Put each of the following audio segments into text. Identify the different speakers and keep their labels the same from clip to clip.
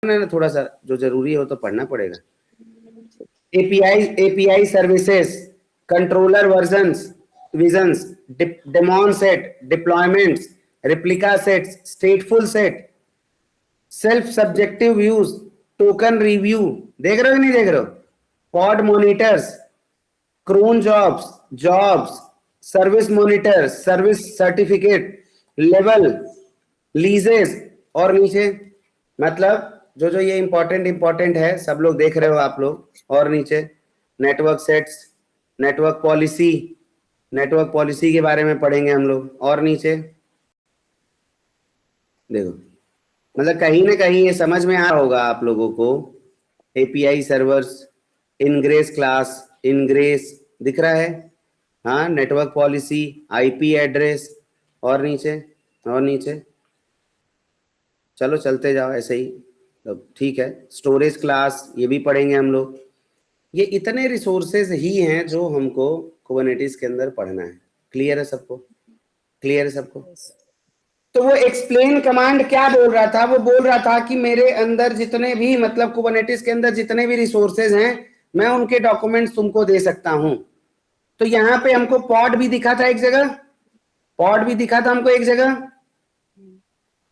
Speaker 1: ना थोड़ा सा जो जरूरी हो तो पढ़ना पड़ेगा। API services, controller versions, visions, daemon set, deployments, replica sets, stateful set, self subjective views, token review, देख रहे हो नहीं देख रहे हो, pod monitors, cron jobs, service monitor, service certificate, level, leases, और नीचे मतलब जो जो ये इंपॉर्टेंट है सब लोग देख रहे हो आप लोग, और नीचे नेटवर्क सेट्स, नेटवर्क पॉलिसी के बारे में पढ़ेंगे हम लोग, और नीचे देखो मतलब कहीं ना कहीं ये समझ में आ रहा होगा आप लोगों को। API servers, ingress class, ingress दिख रहा है, हाँ, नेटवर्क पॉलिसी, आईपी एड्रेस, और नीचे चलो चलते जाओ ऐसे ही, तो ठीक है। स्टोरेज क्लास ये भी पढ़ेंगे हम लोग। ये इतने रिसोर्सेज ही हैं जो हमको कुबरनेटिस के अंदर पढ़ना है। क्लियर है सबको? क्लियर है सबको? तो वो एक्सप्लेन कमांड क्या बोल रहा था? वो बोल रहा था कि मेरे अंदर जितने भी मतलब कुबरनेटिस के अंदर जितने भी रिसोर्सेज हैं मैं उनके डॉक्यूमेंट्स तुमको दे सकता हूं। तो यहाँ पे हमको पॉड भी दिखा था एक जगह, पॉड भी दिखा था हमको एक जगह,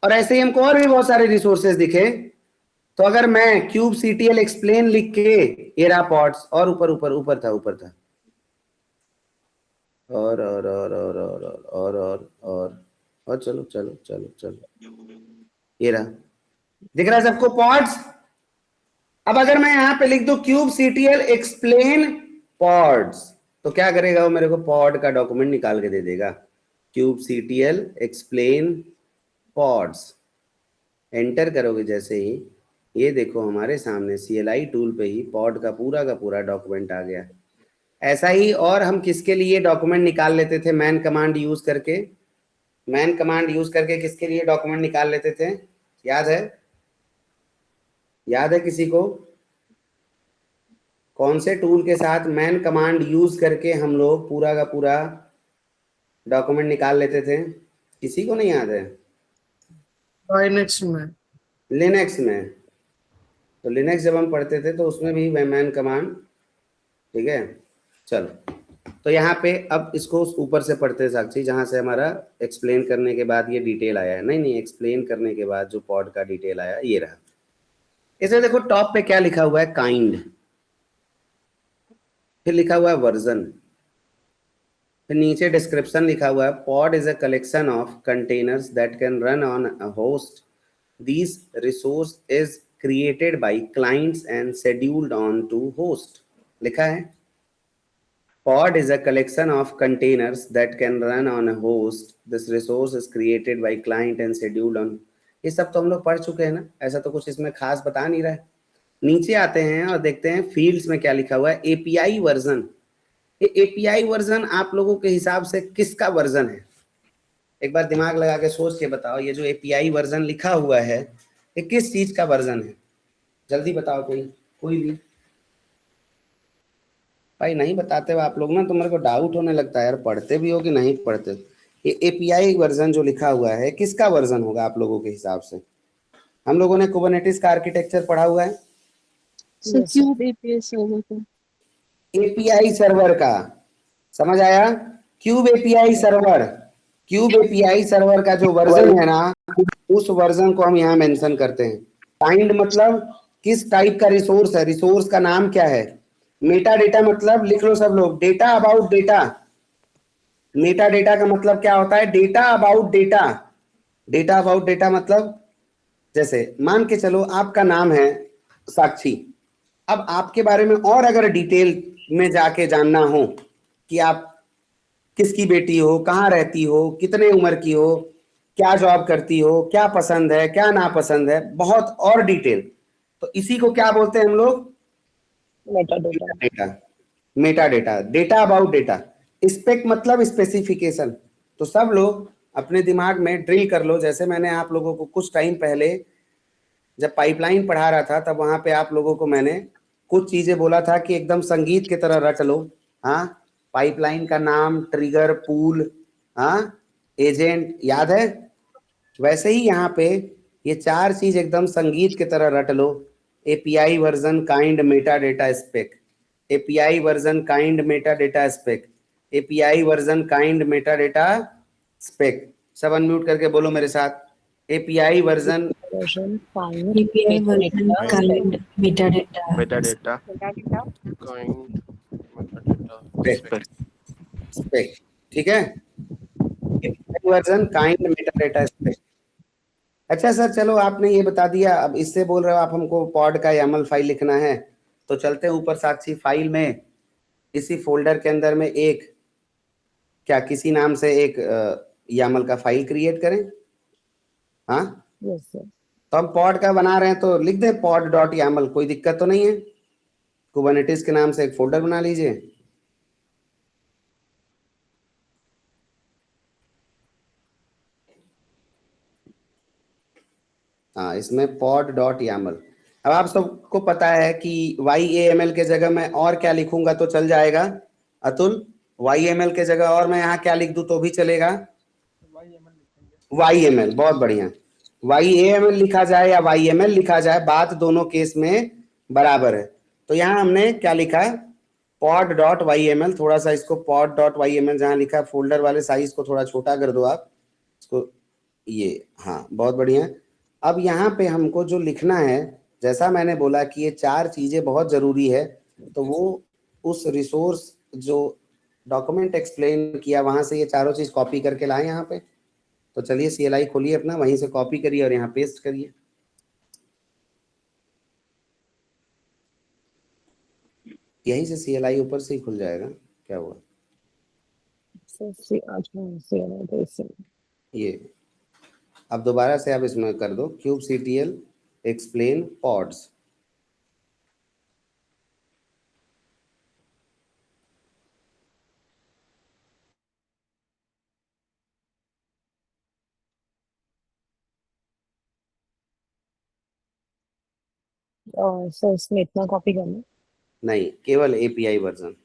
Speaker 1: और ऐसे ही हमको और भी बहुत सारे रिसोर्सेज दिखे। तो अगर मैं क्यूब सीटीएल एक्सप्लेन लिख के, ये रहा पॉड्स, और ऊपर था और चलो ये रहा, दिख रहा है सबको पॉड्स? अब अगर मैं यहां पे लिख दूं क्यूब सीटीएल एक्सप्लेन पॉड्स, तो क्या करेगा वो? मेरे को पॉड का डॉक्यूमेंट निकाल के दे देगा। Cube CTL explain pods enter करोगे जैसे ही, ये देखो हमारे सामने CLI टूल पे ही पॉड का पूरा डॉक्यूमेंट आ गया। ऐसा ही और हम किसके लिए डॉक्यूमेंट निकाल लेते थे? मैन कमांड यूज करके, किसके लिए डॉक्यूमेंट निकाल लेते थे? याद है किसी को? कौन से टूल के साथ मैन कमांड यूज करके हम लोग पूरा का पूरा डॉक्यूमेंट निकाल लेते थे? किसी को नहीं याद है?
Speaker 2: लिनक्स में।
Speaker 1: तो लिनक्स जब हम पढ़ते थे तो उसमें भी मैन कमांड, ठीक है। चलो, तो यहाँ पे अब इसको ऊपर से पढ़ते साक्षी, जहां से हमारा एक्सप्लेन करने के बाद ये डिटेल आया है। नहीं, एक्सप्लेन करने के बाद जो पॉड का डिटेल आया ये रहा। इसमें देखो टॉप पे क्या लिखा हुआ है? काइंड, फिर लिखा हुआ है वर्जन, फिर नीचे डिस्क्रिप्शन लिखा हुआ है pod is a collection of containers that can run on a host, this resource is created by clients and scheduled on to host. लिखा है pod is a collection of containers that can run on a host, this resource is created by client and scheduled on। ये सब तो हम लोग पढ़ चुके हैं ना, ऐसा तो कुछ इसमें खास बता नहीं रहा है। नीचे आते हैं और देखते हैं फील्ड्स में क्या लिखा हुआ है। एपीआई वर्जन, ये एपीआई वर्जन आप लोगों के हिसाब से किसका वर्जन है? एक बार दिमाग लगा के सोच के बताओ, ये जो एपीआई वर्जन लिखा हुआ है ये किस चीज का वर्जन है? जल्दी बताओ, कोई भी भाई। नहीं बताते हो आप लोग ना तो मेरे को डाउट होने लगता है यार, पढ़ते भी हो कि नहीं पढ़ते। ये एपीआई वर्जन जो लिखा हुआ है किसका वर्जन होगा आप लोगों के हिसाब से? हम लोगों ने कुबरनेटिस का आर्किटेक्चर पढ़ा हुआ है,
Speaker 3: क्यूब एपीआई सर्वर का,
Speaker 1: एपीआई सर्वर का, समझ आया? क्यूब एपीआई सर्वर का जो वर्जन है ना, उस वर्जन को हम यहाँ मेंशन करते हैं। काइंड मतलब किस टाइप का रिसोर्स है, रिसोर्स का नाम क्या है। मेटा डेटा मतलब लिख लो सब लोग, data about data. Meta data का मतलब क्या होता है? Data about data. Data about data मतलब जैसे मान के चलो आपका नाम है साक्षी, अब आपके बारे में और अगर डिटेल में जाके जानना हो कि आप किसकी बेटी हो, कहाँ रहती हो, कितने उम्र की हो, क्या जॉब करती हो, क्या पसंद है, क्या नापसंद है, बहुत और डिटेल, तो इसी को क्या बोलते हैं हम लोग? Meta data, data about data. Spec मतलब स्पेसिफिकेशन। तो सब लोग अपने दिमाग में ड्रिल कर लो। जैसे मैंने आप लोगों को कुछ टाइम पहले जब पाइपलाइन पढ़ा रहा था तब वहां पे आप लोगों को मैंने कुछ चीजें बोला था कि एकदम संगीत की तरह रट लो। हाँ, पाइपलाइन का नाम, ट्रिगर, पूल, हाँ, एजेंट, याद है? वैसे ही यहाँ पे ये 4 चीज एकदम संगीत की तरह रट लो। API version, kind, Meta data spec. API version, kind, Meta data spec. API version, kind, Meta data spec. सब अनम्यूट करके बोलो मेरे साथ। API version,
Speaker 3: version, kind,
Speaker 4: API version,
Speaker 3: metadata,
Speaker 4: kind, metadata,
Speaker 5: metadata,
Speaker 3: metadata,
Speaker 5: kind, metadata,
Speaker 1: spec,
Speaker 5: spec.
Speaker 1: Spec. ठीक है, API version, kind, Meta data spec. अच्छा sir, चलो आपने ये बता दिया, अब इससे बोल रहे हो आप हमको पॉड का YAML फाइल लिखना है, तो चलते हैं ऊपर साक्षी फाइल में। इसी फोल्डर के अंदर में एक, क्या किसी नाम से एक YAML का फाइल क्रिएट करें। हाँ,
Speaker 3: yes sir,
Speaker 1: तो हम पॉड का बना रहे हैं तो लिख दें pod.yaml, कोई दिक्कत तो नहीं है। कुबरनेटिस के नाम से एक फोल्डर बना लीजिए। हाँ, इसमें pod.yaml। अब आप सबको पता है कि YAML के जगह मैं और क्या लिखूंगा तो चल जाएगा अतुल? YAML के जगह और मैं यहाँ क्या लिख दूं तो भी चलेगा? YML, बहुत बढ़िया। YAML लिखा जाए या YML लिखा जाए, बात दोनों केस में बराबर है। तो यहाँ हमने क्या लिखा है? pod.yml। थोड़ा सा इसको pod.yml जहाँ लिखा है फोल्डर वाले साइज को थोड़ा छोटा कर दो आप इसको, ये, हाँ बहुत बढ़िया। अब यहाँ पे हमको जो लिखना है, जैसा मैंने बोला कि ये 4 चीजें बहुत जरूरी है, तो वो उस रिसोर्स जो डॉक्यूमेंट एक्सप्लेन किया वहां से ये चारों चीज कॉपी करके लाए यहाँ पे। तो चलिए CLI खोलिए अपना, वहीं से कॉपी करिए और यहाँ पेस्ट करिए। यहीं से CLI ऊपर से ही खुल जाएगा। क्या हुआ?
Speaker 3: so see see this
Speaker 1: ये अब दोबारा से आप इसमें कर दो kubectl explain pods।
Speaker 3: so इसमें इतना कॉपी करना
Speaker 1: नहीं, केवल API वर्जन।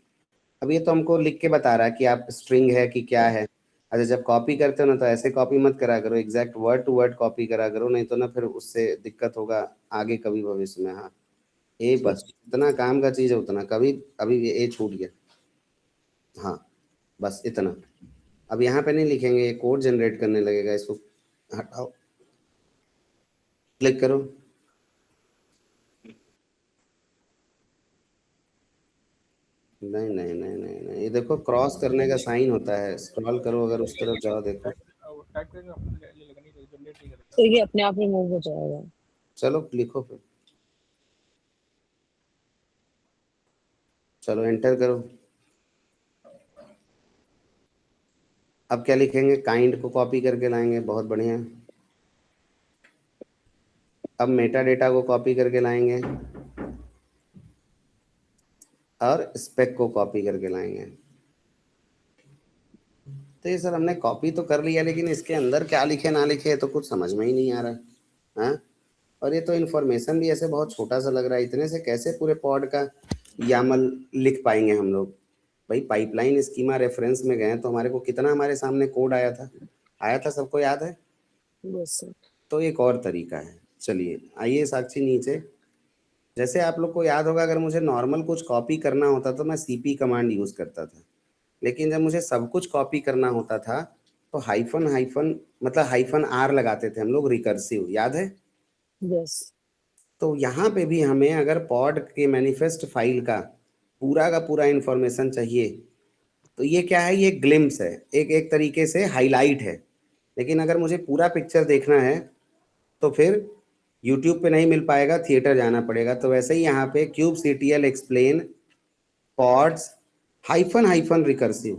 Speaker 1: अब ये तो हमको लिख के बता रहा है कि आप स्ट्रिंग है कि क्या है। अच्छा, जब कॉपी करते हो ना तो ऐसे कॉपी मत करा करो, exact word to word copy करा करो, नहीं तो ना फिर उससे दिक्कत होगा आगे कभी भविष्य में। हाँ, ये बस इतना काम का चीज है, उतना कभी अभी ये छूट गया। हाँ, बस इतना। अब यहाँ पे नहीं लिखेंगे, ये कोड जनरेट करने लगेगा, इसको हटाओ, क्लिक करो। नहीं नहीं नहीं नहीं नहीं, ये देखो क्रॉस करने का साइन होता है, स्क्रॉल करो अगर उस तरफ जाओ, देखो।
Speaker 3: तो ये अपने आप रिमूव हो जाएगा।
Speaker 1: चलो लिखो फिर, चलो एंटर करो। अब क्या लिखेंगे? काइंड को कॉपी करके लाएंगे, बहुत बढ़िया। अब मेटा डेटा को कॉपी करके लाएंगे और स्पेक को कॉपी करके लाएंगे। तो ये सर हमने कॉपी तो कर लिया, लेकिन इसके अंदर क्या लिखे ना लिखे तो कुछ समझ में ही नहीं आ रहा। हाँ, और ये तो इन्फॉर्मेशन भी ऐसे बहुत छोटा सा लग रहा है, इतने से कैसे पूरे पॉड का YAML लिख पाएंगे हम लोग? भाई पाइपलाइन स्कीमा रेफरेंस में गए तो हमारे को कितना हमारे सामने कोड आया था, सबको याद है?
Speaker 3: yes sir,
Speaker 1: तो एक और तरीका है, चलिए आइए साक्षी नीचे। जैसे आप लोग को याद होगा, अगर मुझे नॉर्मल कुछ कॉपी करना होता तो मैं CP कमांड यूज करता था, लेकिन जब मुझे सब कुछ कॉपी करना होता था तो हाइफन हाइफन मतलब -R लगाते थे हम लोग, रिकर्सिव, याद है?
Speaker 3: yes
Speaker 1: तो यहाँ पे भी हमें अगर पॉड के मैनिफेस्ट फाइल का पूरा इंफॉर्मेशन चाहिए तो ये क्या है? ये ग्लिम्स है, एक तरीके से हाईलाइट है। लेकिन अगर मुझे पूरा पिक्चर देखना है तो फिर YouTube पे नहीं मिल पाएगा, थिएटर जाना पड़ेगा। तो वैसे ही यहाँ पे kubectl explain pods hyphen recursive,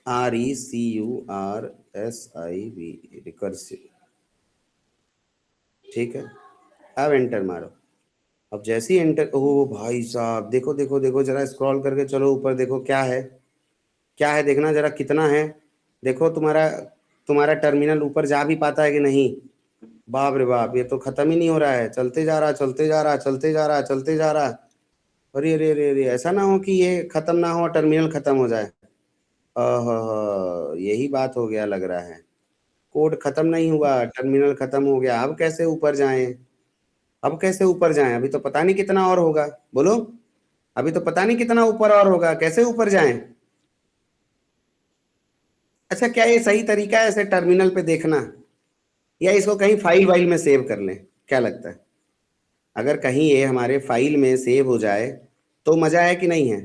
Speaker 1: RECURSIV, recursive. ठीक है, अब एंटर मारो। अब जैसे ही एंटर, ओ भाई साहब, देखो देखो देखो, जरा स्क्रॉल करके चलो ऊपर, देखो क्या है, क्या है देखना जरा, कितना है देखो। तुम्हारा तुम्हारा टर्मिनल ऊपर जा भी पाता है कि नहीं? बाप रे बाप, ये तो खत्म ही नहीं हो रहा है, चलते जा रहा, चलते जा रहा, चलते जा रहा, चलते जा रहा। अरे अरे अरे अरे, ऐसा ना हो कि ये खत्म ना हो और टर्मिनल खत्म हो जाए। यही बात हो गया लग रहा है। कोड खत्म नहीं हुआ, टर्मिनल खत्म हो गया, अब कैसे ऊपर जाएं? अब कैसे ऊपर जाएं? अभी तो पता नहीं कितना और होगा, बोलो। अभी तो पता नहीं कितना ऊपर और होगा, कैसे ऊपर जाएं? अच्छा, क्या ये सही तरीका है ऐसे टर्मिनल पे देखना, या इसको कहीं फाइल वाइल में सेव कर लें? क्या लगता है? अगर कहीं ये हमारे फाइल में सेव हो जाए तो मजा है कि नहीं है?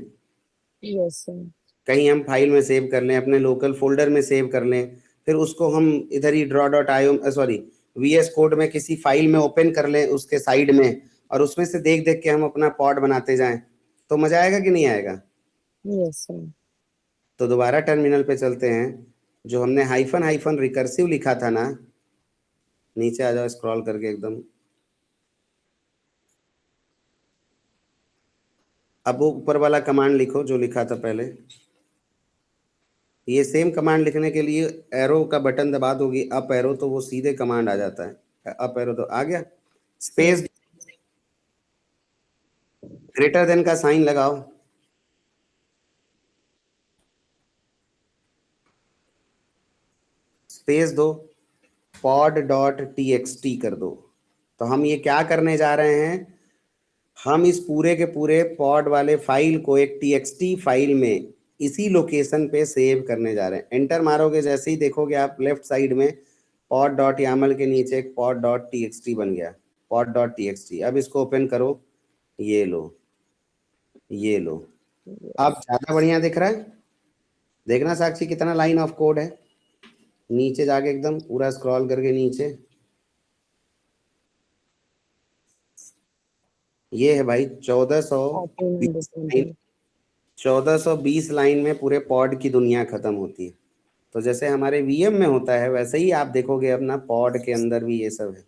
Speaker 3: Yes, sir.
Speaker 1: कहीं हम फाइल में सेव कर लें, अपने लोकल फोल्डर में सेव कर लें, फिर उसको हम इधर ही draw.io सॉरी VS कोड में किसी फाइल में ओपन कर लें उसके साइड में, और उसमें से देख देख के हम अपना पॉड बनाते जाएं, तो मजा आएगा कि नहीं आएगा?
Speaker 3: Yes, sir.
Speaker 1: तो दोबारा टर्मिनल पे चलते हैं। जो हमने हाइफन हाइफन रिकर्सिव लिखा था ना, नीचे आ जाओ स्क्रॉल करके एकदम। अब वो ऊपर वाला कमांड लिखो जो लिखा था पहले। ये सेम कमांड लिखने के लिए एरो का बटन दबा दोगी, अप एरो, तो वो सीधे कमांड आ जाता है। अप एरो तो आ गया। स्पेस, ग्रेटर देन का साइन लगाओ, स्पेस दो, pod.txt कर दो। तो हम ये क्या करने जा रहे हैं? हम इस पूरे के पूरे पॉड वाले फाइल को एक txt फाइल में इसी लोकेशन पे सेव करने जा रहे हैं। एंटर मारोगे जैसे ही देखोगे आप लेफ्ट साइड में pod.yaml के नीचे एक pod.txt बन गया, pod.txt। अब इसको ओपन करो, ये लो, ये लो। अब ज्यादा बढ़िया दिख रहा है? देखना साक्षी कितना लाइन ऑफ कोड है। नीचे जाके एकदम पूरा स्क्रॉल करके नीचे, ये है भाई 1420 लाइन में पूरे पॉड की दुनिया खत्म होती है। तो जैसे हमारे वीएम में होता है वैसे ही आप देखोगे अपना पॉड के अंदर भी ये सब है।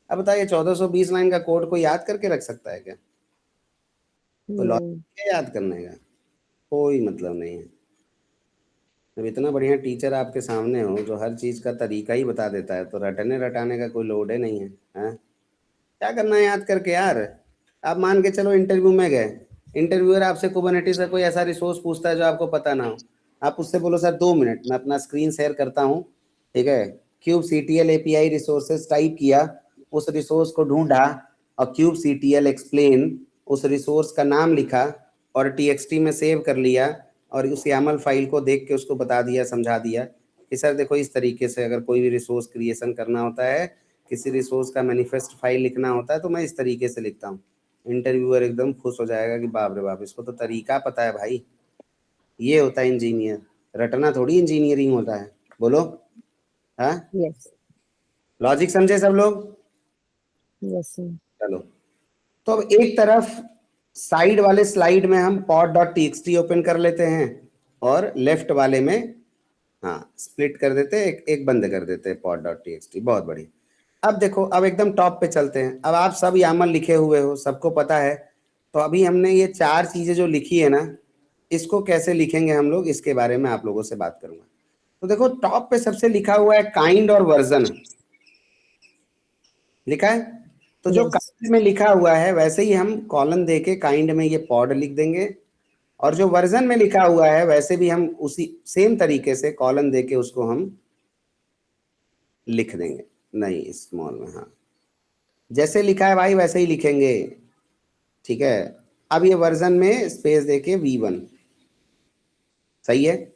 Speaker 1: अब बताइए 1420 लाइन का कोड को याद करके रख सकता है क्या? तो लॉजिक क्या याद करने का कोई मतलब नहीं है। जब इतना बढ़िया टीचर आपके सामने हो जो हर चीज का तरीका ही बता देता है, तो रटने रटाने का कोई लोड है नहीं है, हैं? क्या करना है याद करके यार? आप मान के चलो इंटरव्यू में गए, इंटरव्यूअर आपसे कुबरनेटिस का कोई ऐसा रिसोर्स पूछता है जो आपको पता ना हो, आप उससे बोलो सर 2 मिनट मैं अपना स्क्रीन शेयर करता हूँ, ठीक है? Cube CTL API resources type किया, उस रिसोर्स को ढूंढा, और क्यूब CTL एक्सप्लेन उस रिसोर्स का नाम लिखा और TXT में सेव कर लिया, और उस YAML फाइल को देख के उसको बता दिया, समझा दिया कि सर देखो इस तरीके से अगर कोई भी रिसोर्स क्रिएशन करना होता है, किसी रिसोर्स का मैनिफेस्ट फाइल लिखना होता है, तो मैं इस तरीके से लिखता हूँ। इंटरव्यूअर एकदम खुश हो जाएगा कि बाप रे बाप, इसको तो तरीका पता है भाई। ये होता है इंजीनियर, रटना थोड़ी इंजीनियरिंग होता है, बोलो। हाँ,
Speaker 3: Yes.
Speaker 1: लॉजिक समझे सब लोग?
Speaker 3: Yes, sir.
Speaker 1: चलो, तो अब एक तरफ साइड वाले स्लाइड में हम pod.txt ओपन कर लेते हैं, और लेफ्ट वाले में हाँ स्प्लिट कर देते हैं, एक बंद कर देते हैं pod.txt। बहुत बढ़िया। अब देखो, अब एकदम टॉप पे चलते हैं। अब आप सब YAML लिखे हुए हो, सबको पता है। तो अभी हमने ये 4 चीजें जो लिखी है ना, इसको कैसे लिखेंगे हम लोग, इसके बारे में आप लोगों से बात करूंगा। तो देखो टॉप पे सबसे लिखा हुआ है काइंड और वर्जन, लिखा है। तो जो
Speaker 3: Yes.
Speaker 1: काइंड में लिखा हुआ है वैसे ही हम कॉलन देके काइंड में ये पॉड लिख देंगे, और जो वर्जन में लिखा हुआ है वैसे भी हम उसी सेम तरीके से कॉलन देके उसको हम लिख देंगे, नहीं स्मॉल में, हाँ जैसे लिखा है भाई वैसे ही लिखेंगे, ठीक है? अब ये वर्जन में स्पेस देके V1, सही है।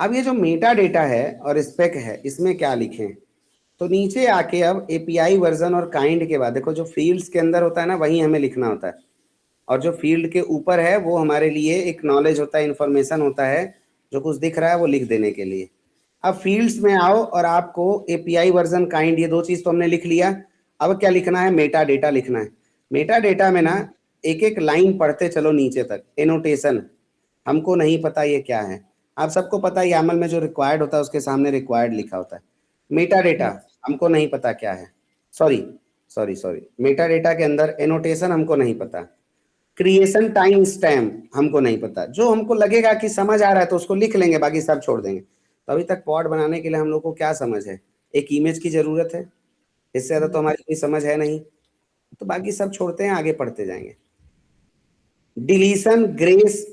Speaker 1: अब ये जो मेटा डेटा है और स्पेक है, इसमें क्या लिखें? तो नीचे आके अब API वर्जन और काइंड के बाद देखो, जो फील्ड्स के अंदर होता है ना वही हमें लिखना होता है, और जो फील्ड के ऊपर है वो हमारे लिए एक नॉलेज होता है, इंफॉर्मेशन होता है, जो कुछ दिख रहा है वो लिख देने के लिए। अब फील्ड्स में आओ और आपको API वर्जन काइंड, ये 2 चीज तो हमने लिख लिया। अब क्या लिखना है? मेटा डेटा लिखना है। मेटा डेटा में ना एक एक लाइन पढ़ते चलो नीचे तक। एनोटेशन हमको नहीं पता ये क्या है, आप सबको पता है YAML में जो रिक्वायर्ड होता है उसके सामने रिक्वायर्ड लिखा होता है। मेटा डेटा हमको नहीं पता क्या है, sorry sorry sorry, Meta data के अंदर एनोटेशन हमको नहीं पता, क्रिएशन टाइम स्टैम्प हमको नहीं पता। जो हमको लगेगा कि समझ आ रहा है तो उसको लिख लेंगे, बाकी सब छोड़ देंगे। तो अभी तक पॉड बनाने के लिए हम लोग को क्या समझ है? एक इमेज की जरूरत है, इससे ज्यादा तो हमारी कोई समझ है नहीं, तो बाकी सब छोड़ते हैं, आगे पढ़ते जाएंगे। डिलीशन, ग्रेस,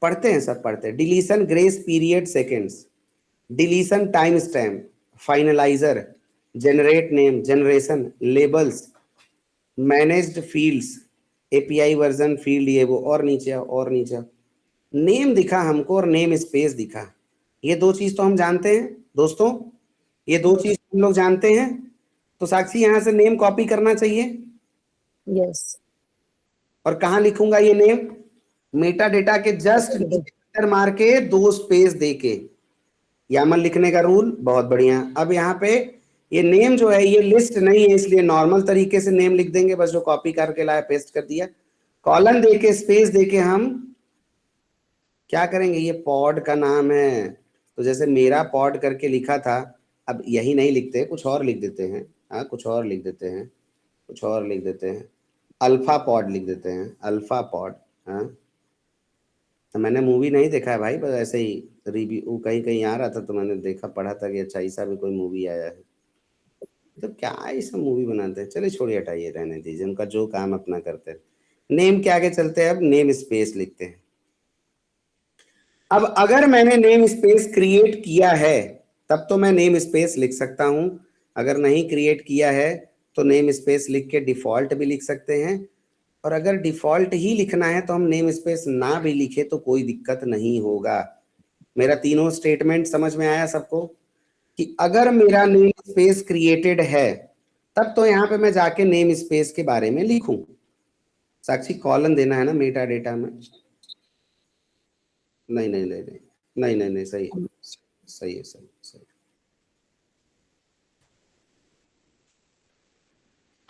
Speaker 1: पढ़ते हैं सब पढ़ते हैं। Deletion grace period seconds, deletion timestamp, finalizer, generate name, generation, labels, managed fields, API version field, ये वो, और नीचे आओ, और नीचे आओ। नेम दिखा हमको और नेम स्पेस दिखा, ये दो चीज तो हम जानते हैं दोस्तों, ये दो चीज हम लोग जानते हैं। तो साक्षी यहाँ से नेम कॉपी करना चाहिए,
Speaker 3: Yes.
Speaker 1: और कहाँ लिखूंगा ये नेम? मेटा डेटा के जस्ट एंटर मार के 2 स्पेस दे के, यामल लिखने का रूल, बहुत बढ़िया। अब यहाँ पे ये नेम जो है ये लिस्ट नहीं है, इसलिए नॉर्मल तरीके से नेम लिख देंगे, बस जो कॉपी करके लाया पेस्ट कर दिया। कॉलन दे के स्पेस दे के हम क्या करेंगे? ये पॉड का नाम है, तो जैसे मेरा पॉड करके लिखा था, अब यही नहीं लिखते, कुछ और लिख देते हैं। हाँ, कुछ और लिख देते हैं, कुछ और लिख देते हैं, अल्फा पॉड लिख देते हैं, अल्फा पॉड। हाँ, तो मैंने मूवी नहीं देखा है भाई, बस ऐसे ही रिव्यू कहीं कहीं आ रहा था तो मैंने देखा, पढ़ा था कि अच्छा ऐसा भी कोई मूवी आया है। तो क्या ऐसा मूवी बनाते हैं, चलिए छोड़िए, हटाइए, रहने दीजिए, उनका जो काम अपना करते हैं। नेम के आगे चलते हैं, अब नेम स्पेस लिखते हैं। अब अगर मैंने नेम स्पेस क्रिएट किया है तब तो मैं नेम स्पेस लिख सकता हूं, अगर नहीं क्रिएट किया है तो नेम स्पेस लिख के डिफॉल्ट भी लिख सकते हैं, और अगर डिफॉल्ट ही लिखना है तो हम नेम स्पेस ना भी लिखे तो कोई दिक्कत नहीं होगा। मेरा तीनों स्टेटमेंट समझ में आया सबको? कि अगर मेरा नेम स्पेस क्रिएटेड है तब तो यहाँ पे मैं जाके नेम स्पेस के बारे में लिखूं। साक्षी कॉलन देना है ना मेटा डेटा में? नहीं नहीं नहीं नहीं नहीं नहीं नहीं, सही है, सही है, सही सही।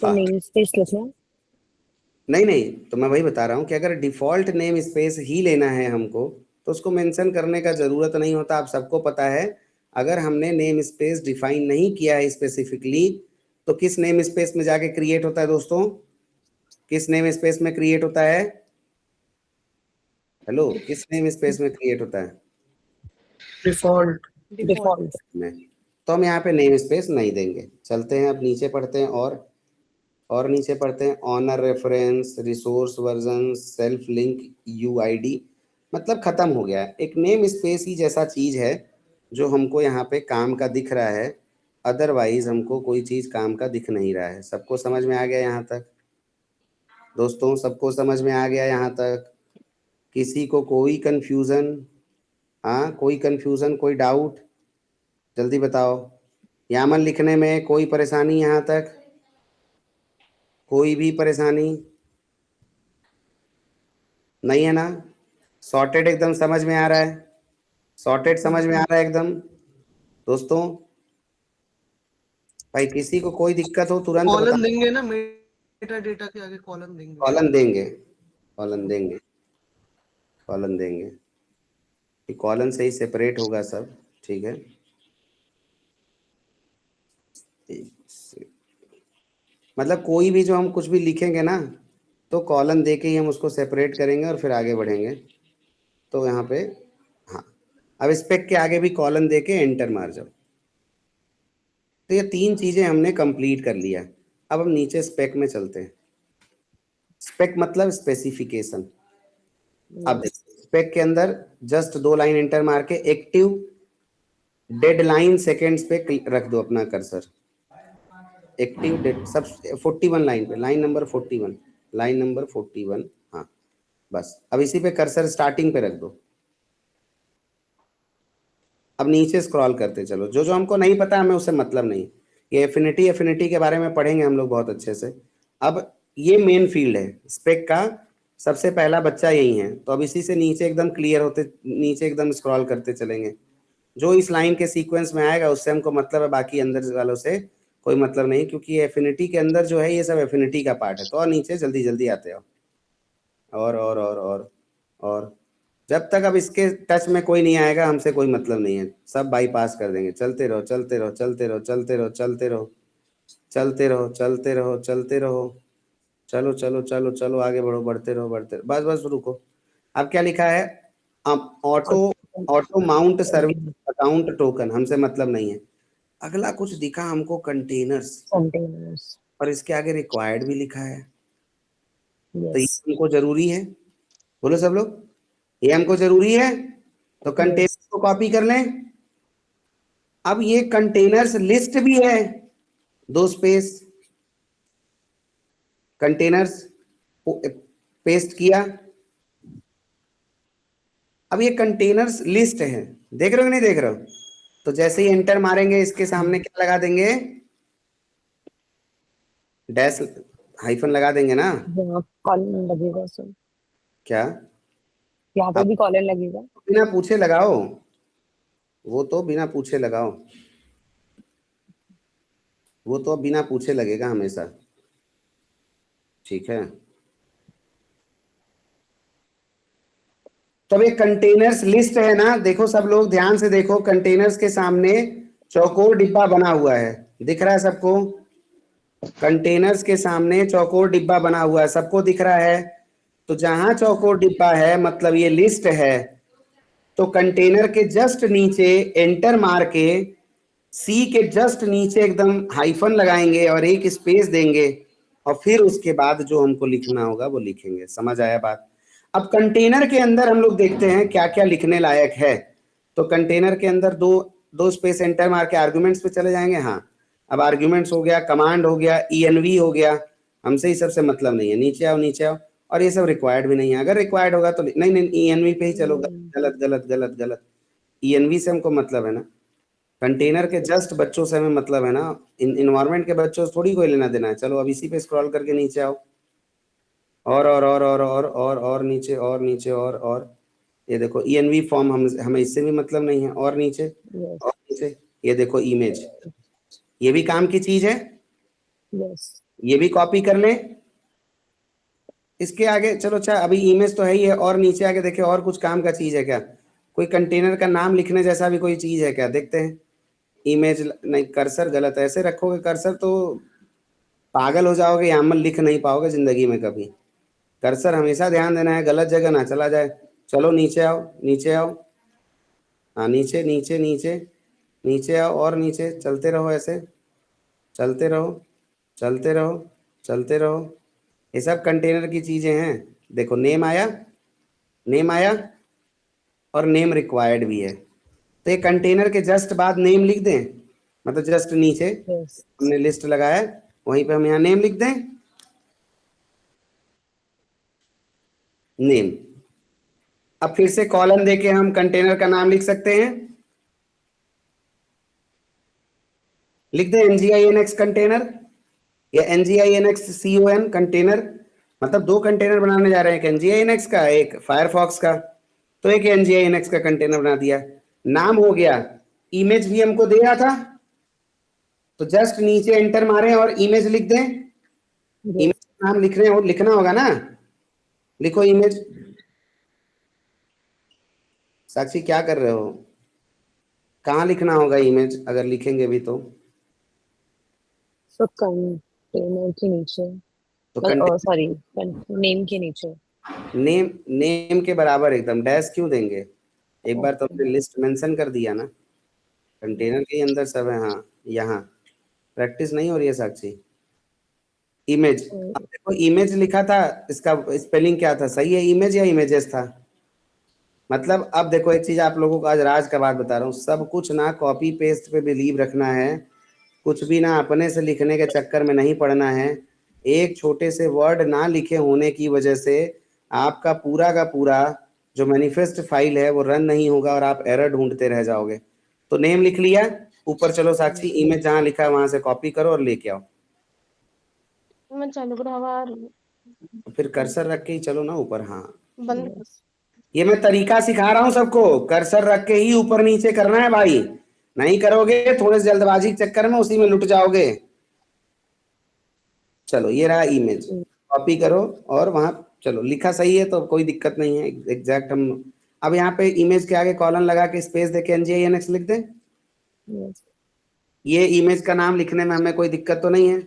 Speaker 3: तो नेम स्पेस लिखना है।
Speaker 1: नहीं नहीं, तो मैं वही बता रहा हूँ कि अगर डिफॉल्ट नेम स्पेस ही लेना है हमको तो उसको मेंशन करने का जरूरत नहीं होता। आप सबको पता है, अगर हमने नेम स्पेस डिफाइन नहीं किया है स्पेसिफिकली तो किस नेम स्पेस में जाके क्रिएट होता है दोस्तों? किस नेम स्पेस में क्रिएट होता है? हेलो, किस नेम स्पेस में क्रिएट होता है?
Speaker 2: डिफॉल्ट।
Speaker 3: डिफॉल्ट।
Speaker 1: में। तो हम यहाँ पे नेम स्पेस नहीं देंगे। चलते हैं अब नीचे पढ़ते हैं, और नीचे पढ़ते हैं। Owner, reference, resource version, self link, UID, मतलब खत्म हो गया। एक नेम स्पेस ही जैसा चीज है जो हमको यहाँ पे काम का दिख रहा है, अदरवाइज हमको कोई चीज काम का दिख नहीं रहा है। सबको समझ में आ गया यहाँ तक दोस्तों? सबको समझ में आ गया यहाँ तक? किसी को कोई कंफ्यूजन? हाँ, कोई कंफ्यूजन, कोई डाउट? जल्दी बताओ। यामल लिखने में कोई परेशानी यहाँ तक? कोई भी परेशानी नहीं है ना? सॉर्टेड एकदम समझ में आ रहा है? सॉर्टेड समझ में आ रहा है एकदम दोस्तों? भाई किसी को कोई दिक्कत हो तुरंत बता।
Speaker 2: कॉलन देंगे ना, मेटा डेटा के आगे कॉलन देंगे।
Speaker 1: कॉलन देंगे, कॉलन देंगे, कॉलन देंगे, कि कॉलन से ही सेपरेट होगा सब, ठीक है। मतलब कोई भी जो हम कुछ भी लिखेंगे ना तो कॉलन दे के ही हम उसको सेपरेट करेंगे और फिर आगे बढ़ेंगे। तो यहाँ पे हाँ, अब स्पेक के आगे भी कॉलन दे के एंटर मार जाओ। तो ये 3 चीजें हमने कंप्लीट कर लिया। अब हम नीचे स्पेक में चलते हैं। स्पेक मतलब स्पेसिफिकेशन। अब स्पेक के अंदर जस्ट 2 लाइन एंटर मार के एक्टिव डेडलाइन सेकेंड्स पे रख दो अपना कर्सर। एक्टिव डेट सब 41 लाइन पे, लाइन नंबर 41, लाइन नंबर 41। हाँ बस, अब इसी पे कर्सर स्टार्टिंग पे रख दो। अब नीचे स्क्रॉल करते चलो, जो जो हमको नहीं पता हमें उससे मतलब नहीं। ये एफिनिटी के बारे में पढ़ेंगे हम लोग बहुत अच्छे से। अब ये मेन फील्ड है स्पेक का, सबसे पहला बच्चा यही है। तो अब इसी से नीचे एकदम क्लियर होते, नीचे एकदम स्क्रॉल करते चलेंगे। जो इस लाइन के सीक्वेंस में आएगा उससे हमको मतलब है, बाकी अंदर वालों से कोई मतलब नहीं, क्योंकि ये एफिनिटी के अंदर जो है ये सब एफिनिटी का पार्ट है। तो और नीचे जल्दी जल्दी आते हो, और जब तक अब इसके टच में कोई नहीं आएगा हमसे कोई मतलब नहीं है, सब बाईपास कर देंगे। चलते रहो चलते रहो चलते रहो चलते रहो चलते रहो चलते रहो चलते रहो चलते रहो, चलो चलो चलो चलो आगे बढ़ो, बढ़ते रहो बढ़ते रहो, बस बस रुको। अब क्या लिखा है? Auto mount service account token, हमसे मतलब नहीं है। अगला कुछ दिखा हमको, कंटेनर्स,
Speaker 3: कंटेनर्स।
Speaker 1: और इसके आगे रिक्वायर्ड भी लिखा है। तो ये
Speaker 3: यस।
Speaker 1: हमको जरूरी है, बोलो सब लोग। ये हमको जरूरी है, तो कंटेनर को कॉपी कर लें। अब ये कंटेनर्स लिस्ट भी है, 2 स्पेस, कंटेनर्स पेस्ट किया। अब ये कंटेनर्स लिस्ट है, देख रहे हो कि नहीं देख रहे हो? तो जैसे ही एंटर मारेंगे इसके सामने क्या लगा देंगे, डैश हाइफन लगा देंगे ना।
Speaker 3: यहाँ कॉलन लगेगा सर,
Speaker 1: क्या
Speaker 3: यहाँ पे भी कॉलन लगेगा।
Speaker 1: बिना पूछे लगाओ, वो तो बिना पूछे लगाओ, वो तो बिना पूछे लगेगा हमेशा, ठीक है। तब ये कंटेनर्स लिस्ट है ना, देखो सब लोग ध्यान से देखो, कंटेनर्स के सामने चौकोर डिब्बा बना हुआ है, दिख रहा है सबको? कंटेनर्स के सामने चौकोर डिब्बा बना हुआ है, सबको दिख रहा है? तो जहां चौकोर डिब्बा है मतलब ये लिस्ट है, तो कंटेनर के जस्ट नीचे एंटर मार के सी के जस्ट नीचे एकदम हाइफन लगाएंगे और एक स्पेस देंगे, और फिर उसके बाद जो हमको लिखना होगा वो लिखेंगे। समझ आया बात? अब कंटेनर के अंदर हम लोग देखते हैं क्या क्या लिखने लायक है। तो कंटेनर के अंदर दो स्पेस एंटर मार के आर्गुमेंट्स पे चले जाएंगे। हाँ, अब आर्गुमेंट्स हो गया, कमांड हो गया, ENV हो गया, हमसे ही सबसे मतलब नहीं है, नीचे आओ नीचे आओ, और ये सब रिक्वायर्ड भी नहीं है। अगर रिक्वायर्ड होगा तो नहीं नहीं, ENV पे ही चलो। गलत गलत गलत गलत, ENV से हमको मतलब है ना, कंटेनर के जस्ट बच्चों से हमें मतलब है ना, इन्वायरमेंट के बच्चों से थोड़ी कोई लेना देना है। चलो अब इसी पे स्क्रॉल करके नीचे आओ, और नीचे और नीचे और ये देखो ENV फॉर्म, हमें इससे भी मतलब नहीं है, और नीचे
Speaker 3: यस
Speaker 1: और नीचे, ये देखो इमेज, ये भी काम की चीज है,
Speaker 3: यस
Speaker 1: ये भी कॉपी कर ले। इसके आगे चलो, अच्छा अभी इमेज तो है ही है, और नीचे आगे देखे और कुछ काम का चीज है क्या? कोई कंटेनर का नाम लिखने जैसा भी कोई चीज है क्या? देखते हैं। इमेज नहीं, कर्सर गलत है, ऐसे रखोगे कर्सर तो पागल हो जाओगे, यहाँ लिख नहीं पाओगे जिंदगी में कभी। कर्सर हमेशा ध्यान देना है, गलत जगह ना चला जाए। चलो नीचे आओ नीचे आओ, हाँ नीचे नीचे नीचे नीचे आओ, और नीचे चलते रहो, ऐसे चलते रहो चलते रहो चलते रहो। ये सब कंटेनर की चीजें हैं। देखो नेम आया, नेम आया, और नेम रिक्वायर्ड भी है। तो ये कंटेनर के जस्ट बाद नेम लिख दें, मतलब जस्ट नीचे
Speaker 3: यस
Speaker 1: हमने लिस्ट लगाया है, वहीं पे हम यहाँ नेम लिख दें, नेम। अब फिर से कॉलम देके हम कंटेनर का नाम लिख सकते हैं, लिख दें NGINX कंटेनर या NGINX CON कंटेनर। मतलब 2 कंटेनर बनाने जा रहे हैं, एक NGINX का, एक फायरफॉक्स का। तो एक NGINX का कंटेनर बना दिया, नाम हो गया। इमेज भी हमको दे रहा था, तो जस्ट नीचे एंटर मारें और इमेज लिख दें। इमेज का नाम लिखना होगा ना, लिखो इमेज। साक्षी क्या कर रहे हो? कहाँ लिखना होगा इमेज अगर लिखेंगे भी तो?
Speaker 3: सो कंटेनर के नीचे,
Speaker 1: तो
Speaker 3: सॉरी नेम के नीचे।
Speaker 1: नेम के बराबर एकदम, डैश क्यों देंगे? एक बार तो हमने लिस्ट मेंशन कर दिया ना, कंटेनर के अंदर सब है। हाँ, यहाँ प्रैक्टिस नहीं हो रही है साक्षी। इमेज, अब देखो इमेज लिखा था, इसका स्पेलिंग क्या था? सही है इमेज या इमेजेस था? मतलब अब देखो एक चीज आप लोगों को आज राज का बात बता रहा हूँ, सब कुछ ना कॉपी पेस्ट पे बिलीव रखना है, कुछ भी ना अपने से लिखने के चक्कर में नहीं पड़ना है। एक छोटे से वर्ड ना लिखे होने की वजह से आपका पूरा का पूरा जो मैनिफेस्ट फाइल है वो रन नहीं होगा और आप एरर ढूंढते रह जाओगे। तो नेम लिख लिया, ऊपर चलो साक्षी, इमेज जहां लिखा है वहां से कॉपी करो और लेके आओ।
Speaker 6: मैं चालू करा
Speaker 1: तो फिर कर्सर रख के ही चलो ना ऊपर। हाँ,
Speaker 6: बंद।
Speaker 1: ये मैं तरीका सिखा रहा हूं सबको, कर्सर रख के ही ऊपर नीचे करना है भाई, नहीं करोगे थोड़े जल्दबाजी के चक्कर में उसी में लुट जाओगे। चलो ये रहा इमेज, कॉपी करो और वहां चलो, लिखा सही है तो कोई दिक्कत नहीं है, एग्जैक्ट हम। अब यहाँ पे इमेज के आगे कॉलन लगा के स्पेस देके NGINX लिख दें।
Speaker 3: यस
Speaker 1: ये इमेज का नाम लिखने में हमें कोई दिक्कत तो नहीं है।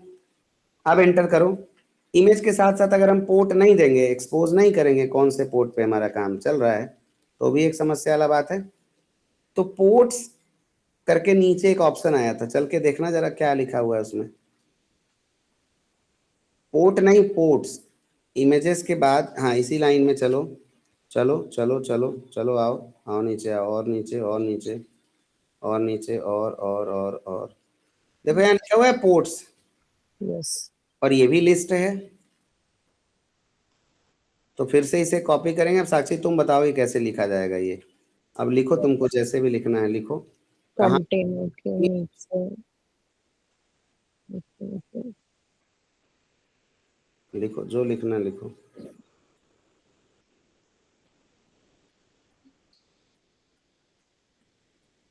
Speaker 1: अब एंटर करो। इमेज के साथ साथ अगर हम पोर्ट नहीं देंगे, एक्सपोज नहीं करेंगे कौन से पोर्ट पे हमारा काम चल रहा है, तो भी एक समस्या वाला बात है। तो पोर्ट्स करके नीचे एक ऑप्शन आया था, चल के देखना जरा क्या लिखा हुआ है उसमें। पोर्ट नहीं, पोर्ट्स, इमेजेस के बाद, हाँ इसी लाइन में चलो, चलो चलो चलो चलो, आओ आओ नीचे आओ, और नीचे और नीचे और नीचे और देखो यहाँ लिखा हुआ है पोर्ट्स,
Speaker 3: यस।
Speaker 1: और ये भी लिस्ट है। तो फिर से इसे कॉपी करेंगे। अब साक्षी तुम बताओ ये कैसे लिखा जाएगा ये। अब लिखो, तुमको जैसे भी लिखना है लिखो। कहाँ
Speaker 3: कंटेनर के नीचे
Speaker 1: लिखो, जो लिखना लिखो।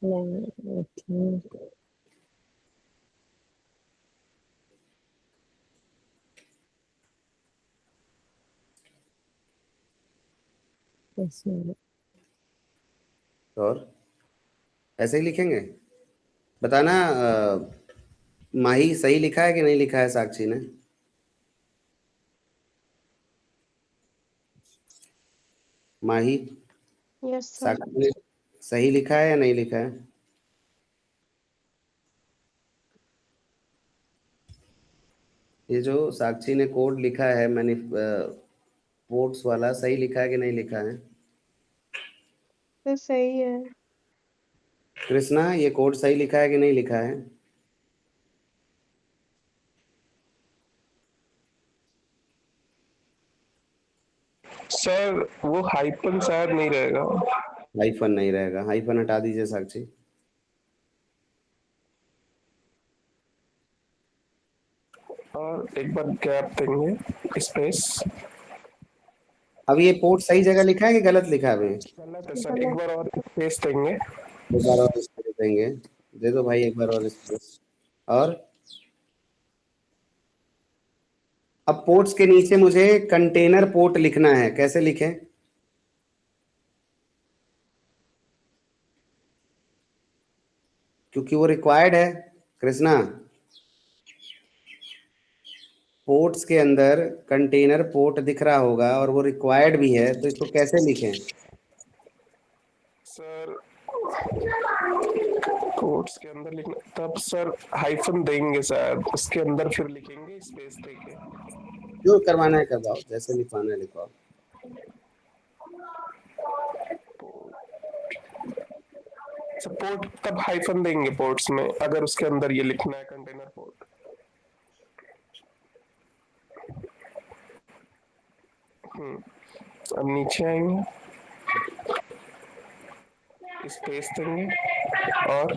Speaker 3: नहीं, I think इसमें
Speaker 1: और ऐसे ही लिखेंगे। बताना माही सही लिखा है कि नहीं लिखा है साक्षी ने। माही,
Speaker 6: यस सर।
Speaker 1: साक्षी ने सही लिखा है या नहीं लिखा है? ये जो साक्षी ने कोड लिखा है मैंने पोर्ट्स वाला, सही लिखा है कि नहीं लिखा है?
Speaker 6: तो सही है।
Speaker 1: कृष्णा, ये कोड सही लिखा है कि नहीं लिखा है?
Speaker 7: सर वो हाइपन शायद नहीं रहेगा।
Speaker 1: हाइफन नहीं रहेगा, हाइफन हटा दीजिए साक्षी।
Speaker 7: और एक बार गैप देंगे, स्पेस।
Speaker 1: अब ये पोर्ट सही जगह लिखा है कि गलत लिखा है अभी?
Speaker 7: गलत है सर, एक बार और स्पेस देंगे।
Speaker 1: एक बार और स्पेस देंगे। दे दो भाई एक बार और स्पेस। और अब पोर्ट्स के नीचे मुझे कंटेनर पोर्ट लिखना है, कैसे लिखें? क्योंकि वो रिक्वायर्ड है कृष्णा। पोर्ट्स के अंदर कंटेनर पोर्ट दिख रहा होगा और वो रिक्वायर्ड भी है, तो इसको कैसे लिखें?
Speaker 7: सर कोट्स के अंदर लिखना, तब सर हाइफन देंगे शायद, उसके अंदर फिर लिखेंगे स्पेस देके।
Speaker 1: जो करवाना है करवाओ, जैसे लिखवाना है लिखवाओ।
Speaker 7: पोर्ट तब हाइफन देंगे पोर्ट्स में, अगर उसके अंदर ये लिखना है कंटेनर पोर्ट। अब नीचे आएंगे, स्पेस देंगे और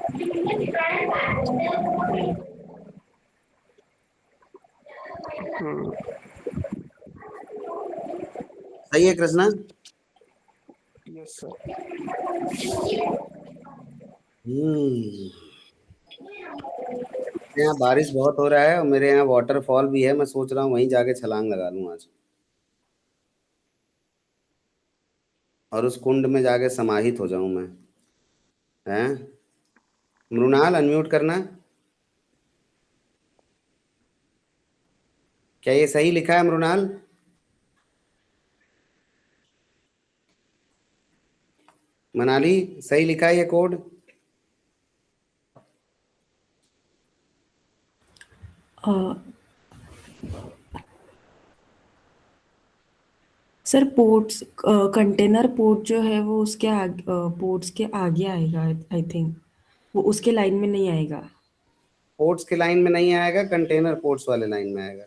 Speaker 1: सही है कृष्णा?
Speaker 7: Yes sir.
Speaker 1: यहाँ बारिश बहुत हो रहा है और मेरे यहाँ वाटरफॉल भी है। मैं सोच रहा हूँ वहीं जाके छलांग लगा लूँ आज, और उस कुंड में जाके समाहित हो जाऊं मैं। हैं? मृणाल अनम्यूट करना। क्या ये सही लिखा है मृणाल? मनाली, सही लिखा है ये code?
Speaker 4: Sir ports container port जो है वो उसके आगे, पोर्ट्स के आगे आएगा आई थिंक, वो उसके लाइन में नहीं आएगा।
Speaker 1: पोर्ट्स के लाइन में नहीं आएगा, कंटेनर पोर्ट्स वाले लाइन में आएगा।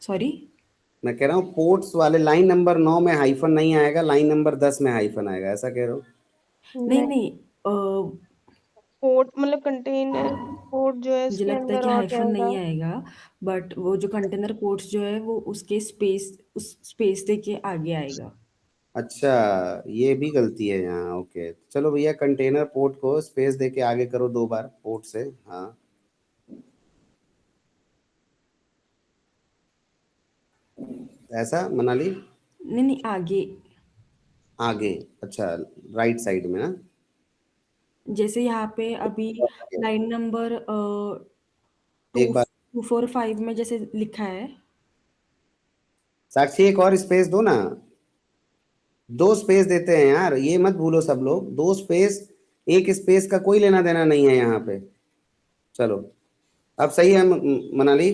Speaker 4: सॉरी,
Speaker 1: मैं कह रहा हूँ पोर्ट्स वाले लाइन नंबर 9 में हाइफन नहीं आएगा, लाइन नंबर 10 में हाइफन आएगा, ऐसा कह रहा हूँ।
Speaker 4: नहीं नहीं,
Speaker 6: पोर्ट मतलब कंटेनर पोर्ट जो है
Speaker 4: मुझे
Speaker 6: इसके
Speaker 4: लगता है
Speaker 6: अंदर
Speaker 4: कि
Speaker 6: और
Speaker 4: हाइफन नहीं
Speaker 6: जाएगा।
Speaker 4: आएगा, बट वो जो कंटेनर पोर्ट्स जो है वो उसके स्पेस, उस स्पेस दे के आगे आएगा।
Speaker 1: अच्छा, ये भी गलती है यहाँ। ओके चलो भैया, कंटेनर पोर्ट को स्पेस दे के आगे करो 2 बार पोर्ट से। हाँ ऐसा मनाली?
Speaker 4: नहीं नहीं, आगे।
Speaker 1: आगे? अच्छा, राइट साइड में ना?
Speaker 4: जैसे यहाँ पे अभी लाइन नंबर
Speaker 1: एक बार
Speaker 4: 245 में जैसे लिखा है।
Speaker 1: साक्षी एक और स्पेस दो ना। 2 स्पेस देते हैं यार, ये मत भूलो सब लोग। 2 स्पेस, एक स्पेस का कोई लेना देना नहीं है यहाँ पे। चलो अब सही है मनाली?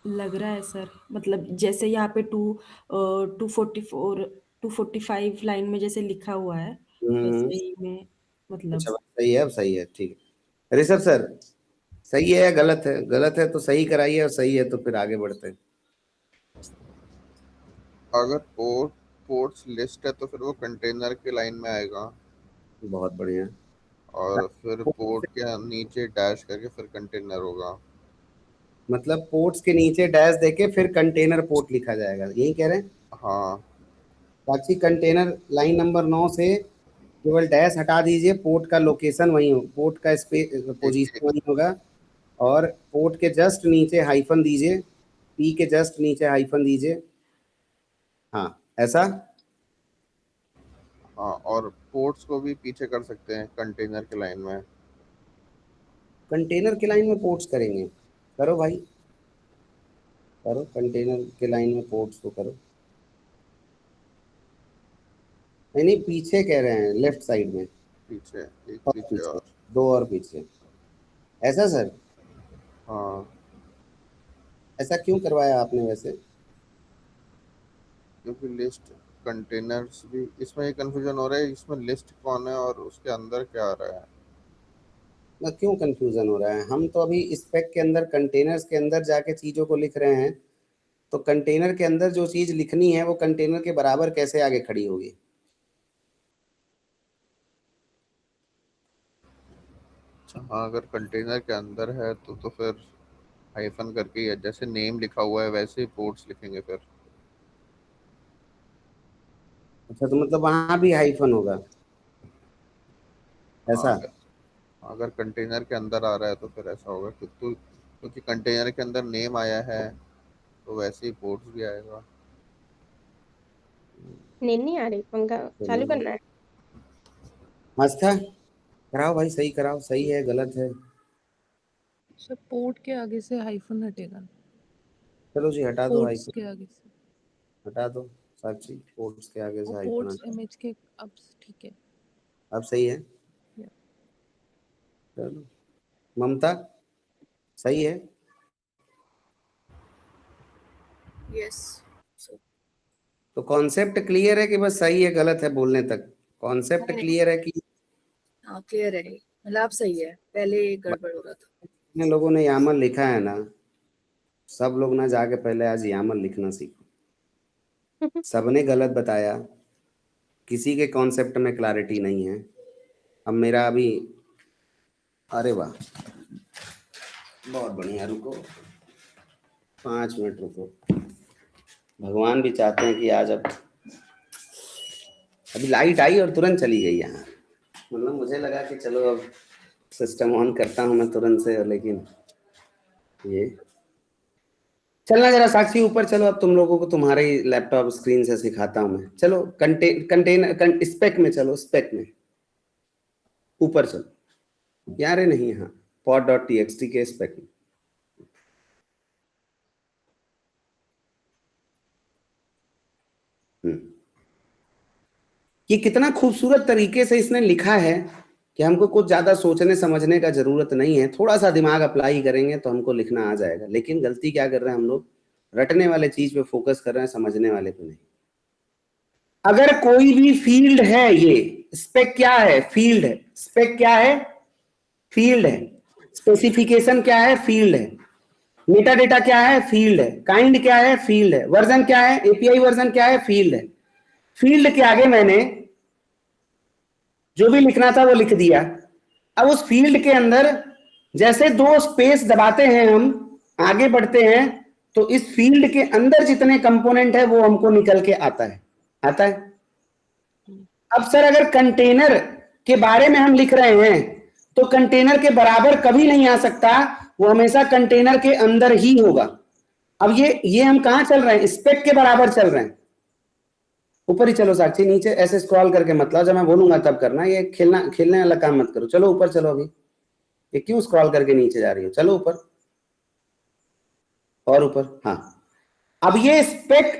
Speaker 4: लग रहा है सर, मतलब जैसे यहाँ पे 245 लाइन में जैसे लिखा हुआ है वैसे ही में, मतलब
Speaker 1: अच्छा सही है, अब सही है, ठीक है। ऋषभ सर सही है या गलत है? गलत है तो सही कराइए, और सही है तो फिर आगे बढ़ते हैं।
Speaker 5: अगर पोर्ट्स लिस्ट है तो फिर वो कंटेनर के लाइन में आएगा,
Speaker 1: बहुत बढ़िया।
Speaker 5: और फिर पोर्ट के नीचे डैश करके फिर कंटेनर होगा।
Speaker 1: मतलब पोर्ट्स के नीचे डैश देके फिर कंटेनर पोर्ट लिखा जाएगा, यही कह रहे हैं?
Speaker 5: हाँ
Speaker 1: बाकी कंटेनर लाइन नंबर 9 से केवल डैश हटा दीजिए, पोर्ट का लोकेशन वही हो, पोर्ट का स्पेस पोजीशन वही होगा, और पोर्ट के जस्ट नीचे हाइफन दीजिए, पी के जस्ट नीचे हाइफन दीजिए। हाँ ऐसा।
Speaker 5: हाँ, और पोर्ट्स को भी पीछे कर सकते हैं कंटेनर के लाइन में।
Speaker 1: कंटेनर के लाइन में पोर्ट्स करेंगे, करो भाई करो, कंटेनर के लाइन में पोर्ट्स को करो। नहीं नहीं, पीछे कह रहे हैं, लेफ्ट साइड में,
Speaker 5: पीछे एक
Speaker 1: और
Speaker 5: पीछे
Speaker 1: पीछे,
Speaker 5: और।
Speaker 1: 2 और पीछे, ऐसा सर?
Speaker 5: हाँ,
Speaker 1: ऐसा क्यों करवाया आपने वैसे?
Speaker 5: क्योंकि लिस्ट कंटेनर्स भी इसमें ये कंफ्यूजन हो रहा है, इसमें लिस्ट कौन है और उसके अंदर क्या आ रहा है।
Speaker 1: ना क्यों कंफ्यूजन हो रहा है? हम तो अभी स्पेक के अंदर, कंटेनर्स के अंदर जाके चीज़ों को लिख रहे हैं, तो कंटेनर के अंदर जो चीज़ लिखनी है वो कंटेनर के बराबर कैसे आगे खड़ी होगी?
Speaker 5: अच्छा हाँ, अगर कंटेनर के अंदर है तो फिर हाइफन करके ही है, जैसे नेम लिखा हुआ है वैसे ही पोर्ट्स लिखेंगे फिर।
Speaker 1: अच्छा, तो मतलब वहां भी हाइफन होगा,
Speaker 5: हाँ,
Speaker 1: ऐसा?
Speaker 5: अगर कंटेनर के अंदर आ रहा है तो फिर ऐसा होगा, क्योंकि कंटेनर के अंदर नेम आया है तो वैसे ही पोर्ट्स भी आएगा।
Speaker 6: नींद नहीं आ रही, पंखा चालू
Speaker 1: चलो
Speaker 6: करना है।
Speaker 1: मस्त है, कराओ भाई, सही कराओ, सही है गलत है?
Speaker 8: सर पोर्ट के आगे से हाइफन हटेगा,
Speaker 1: चलो जी हटा दो
Speaker 8: पोर्ट्स
Speaker 1: हाइफन,
Speaker 8: के आगे से,
Speaker 1: हटा दो साक्षी, पोर्ट्स के आगे से
Speaker 8: और
Speaker 1: हाइफन
Speaker 8: पोर्ट्स
Speaker 1: हटा।
Speaker 8: इमेज के अब ठीक है।
Speaker 1: अब सही है?
Speaker 8: या
Speaker 1: चलो ममता, सही है?
Speaker 9: यस।
Speaker 1: तो कॉन्सेप्ट क्लियर है कि बस सही है गलत है बोलने तक? कॉन्सेप्ट क्लियर है कि
Speaker 9: हाँ क्लियर है, मतलब अब सही है, पहले गड़बड़ हो रहा था।
Speaker 1: जितने लोगों ने यामल लिखा है ना, सब लोग ना जाके पहले आज यामल लिखना सीखो। सबने गलत बताया, किसी के कॉन्सेप्ट में क्लैरिटी नहीं है। अब मेरा अभी, अरे वाह बहुत बढ़िया, रुको 5 मिनट रुको, भगवान भी चाहते हैं कि आज, अब अभी लाइट आई और तुरंत चली गई यहाँ, मतलब मुझे लगा कि चलो अब सिस्टम ऑन करता हूँ मैं तुरंत से, लेकिन ये चलना जरा साक्षी ऊपर चलो, अब तुम लोगों को तुम्हारे ही लैपटॉप स्क्रीन से सिखाता हूँ मैं। चलो कंटेनर स्पेक में चलो, स्पेक में ऊपर चलो यार, नहीं हाँ pod.txt के स्पेक में। ये कितना खूबसूरत तरीके से इसने लिखा है कि हमको कुछ ज्यादा सोचने समझने का जरूरत नहीं है, थोड़ा सा दिमाग अप्लाई करेंगे तो हमको लिखना आ जाएगा। लेकिन गलती क्या कर रहे हैं हम लोग, रटने वाले चीज पे फोकस कर रहे हैं, समझने वाले पे नहीं। अगर कोई भी फील्ड है, ये स्पेक क्या है? फील्ड है। स्पेक क्या है? फील्ड है। स्पेसिफिकेशन क्या है? फील्ड है। मेटा डेटा क्या है? फील्ड है। काइंड क्या है? फील्ड है। वर्जन क्या है? एपीआई वर्जन क्या है? फील्ड है। फील्ड के आगे मैंने जो भी लिखना था वो लिख दिया। अब उस फील्ड के अंदर जैसे 2 स्पेस दबाते हैं, हम आगे बढ़ते हैं, तो इस फील्ड के अंदर जितने कंपोनेंट है वो हमको निकल के आता है, आता है। अब सर अगर कंटेनर के बारे में हम लिख रहे हैं तो कंटेनर के बराबर कभी नहीं आ सकता, वो हमेशा कंटेनर के अंदर ही होगा। अब ये हम कहां चल रहे हैं? स्पेक के बराबर चल रहे हैं। ऊपर ही चलो साक्षी, नीचे ऐसे स्क्रॉल करके मत लाओ, जब मैं बोलूंगा तब करना, ये खेलने वाला काम मत करो। चलो ऊपर चलो, अभी ये क्यों स्क्रॉल करके नीचे जा रही हो? चलो ऊपर और ऊपर। हाँ, अब ये स्पेक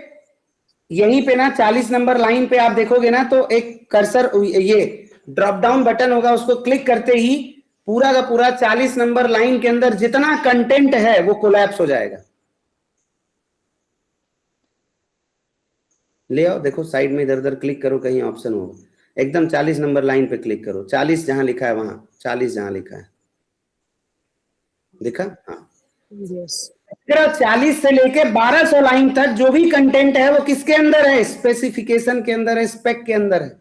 Speaker 1: यहीं पे ना 40 नंबर लाइन पे आप देखोगे ना, तो एक कर्सर, ये ड्रॉप डाउन बटन होगा, उसको क्लिक करते ही पूरा का पूरा 40 नंबर लाइन के अंदर जितना कंटेंट है वो कोलैप्स हो जाएगा। ले आओ, देखो साइड में इधर उधर क्लिक करो, कहीं ऑप्शन हो, एकदम 40 नंबर लाइन पे क्लिक करो, 40 जहां लिखा है वहां, 40 जहां लिखा है, दिखा? हाँ,
Speaker 3: यस
Speaker 1: 40 से लेके 1200 लाइन तक जो भी कंटेंट है वो किसके अंदर है? स्पेसिफिकेशन के अंदर है, स्पेक के अंदर है।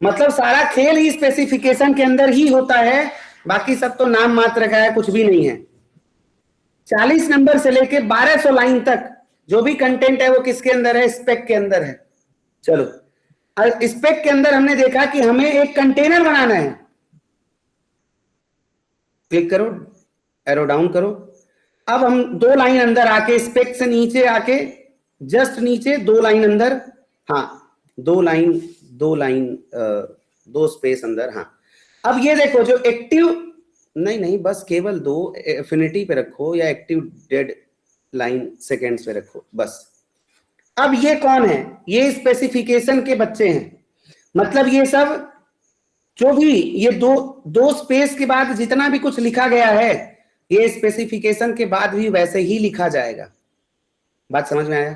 Speaker 1: मतलब सारा खेल ही स्पेसिफिकेशन के अंदर ही होता है, बाकी सब तो नाम मात्र का है, कुछ भी नहीं है। 40 नंबर से लेके 1200 लाइन तक जो भी कंटेंट है वो किसके अंदर है? स्पेक के अंदर है। चलो, स्पेक के अंदर हमने देखा कि हमें एक कंटेनर बनाना है। क्लिक करो, एरो डाउन करो। अब हम 2 लाइन अंदर आके, स्पेक से नीचे आके जस्ट नीचे 2 लाइन अंदर, हाँ 2 लाइन 2 स्पेस अंदर, हाँ। अब ये देखो जो एक्टिव, नहीं बस केवल 2 एफिनिटी पे रखो या एक्टिव डेड लाइन सेकेंड्स पे रखो बस। अब ये कौन है? ये स्पेसिफिकेशन के बच्चे हैं। मतलब ये सब जो भी ये दो स्पेस के बाद जितना भी कुछ लिखा गया है, ये स्पेसिफिकेशन के बाद भी वैसे ही लिखा जाएगा। बात समझ में आया?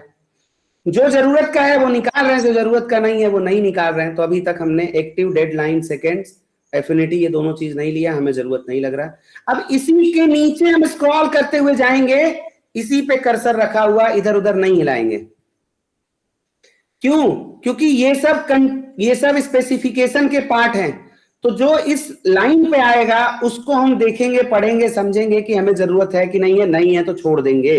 Speaker 1: जो जरूरत का है वो निकाल रहे हैं, जो जरूरत का नहीं है वो नहीं निकाल रहे हैं। तो अभी तक हमने एक्टिव, डेडलाइन, सेकेंड्स, एफिनिटी, ये दोनों चीज नहीं लिया, हमें जरूरत नहीं लग रहा। अब इसी के नीचे हम स्क्रॉल करते हुए जाएंगे, इसी पे कर्सर रखा हुआ, इधर उधर नहीं हिलाएंगे। क्यों? क्योंकि ये सब स्पेसिफिकेशन के पार्ट हैं। तो जो इस लाइन पे आएगा उसको हम देखेंगे, पढ़ेंगे, समझेंगे कि हमें जरूरत है कि नहीं है तो छोड़ देंगे।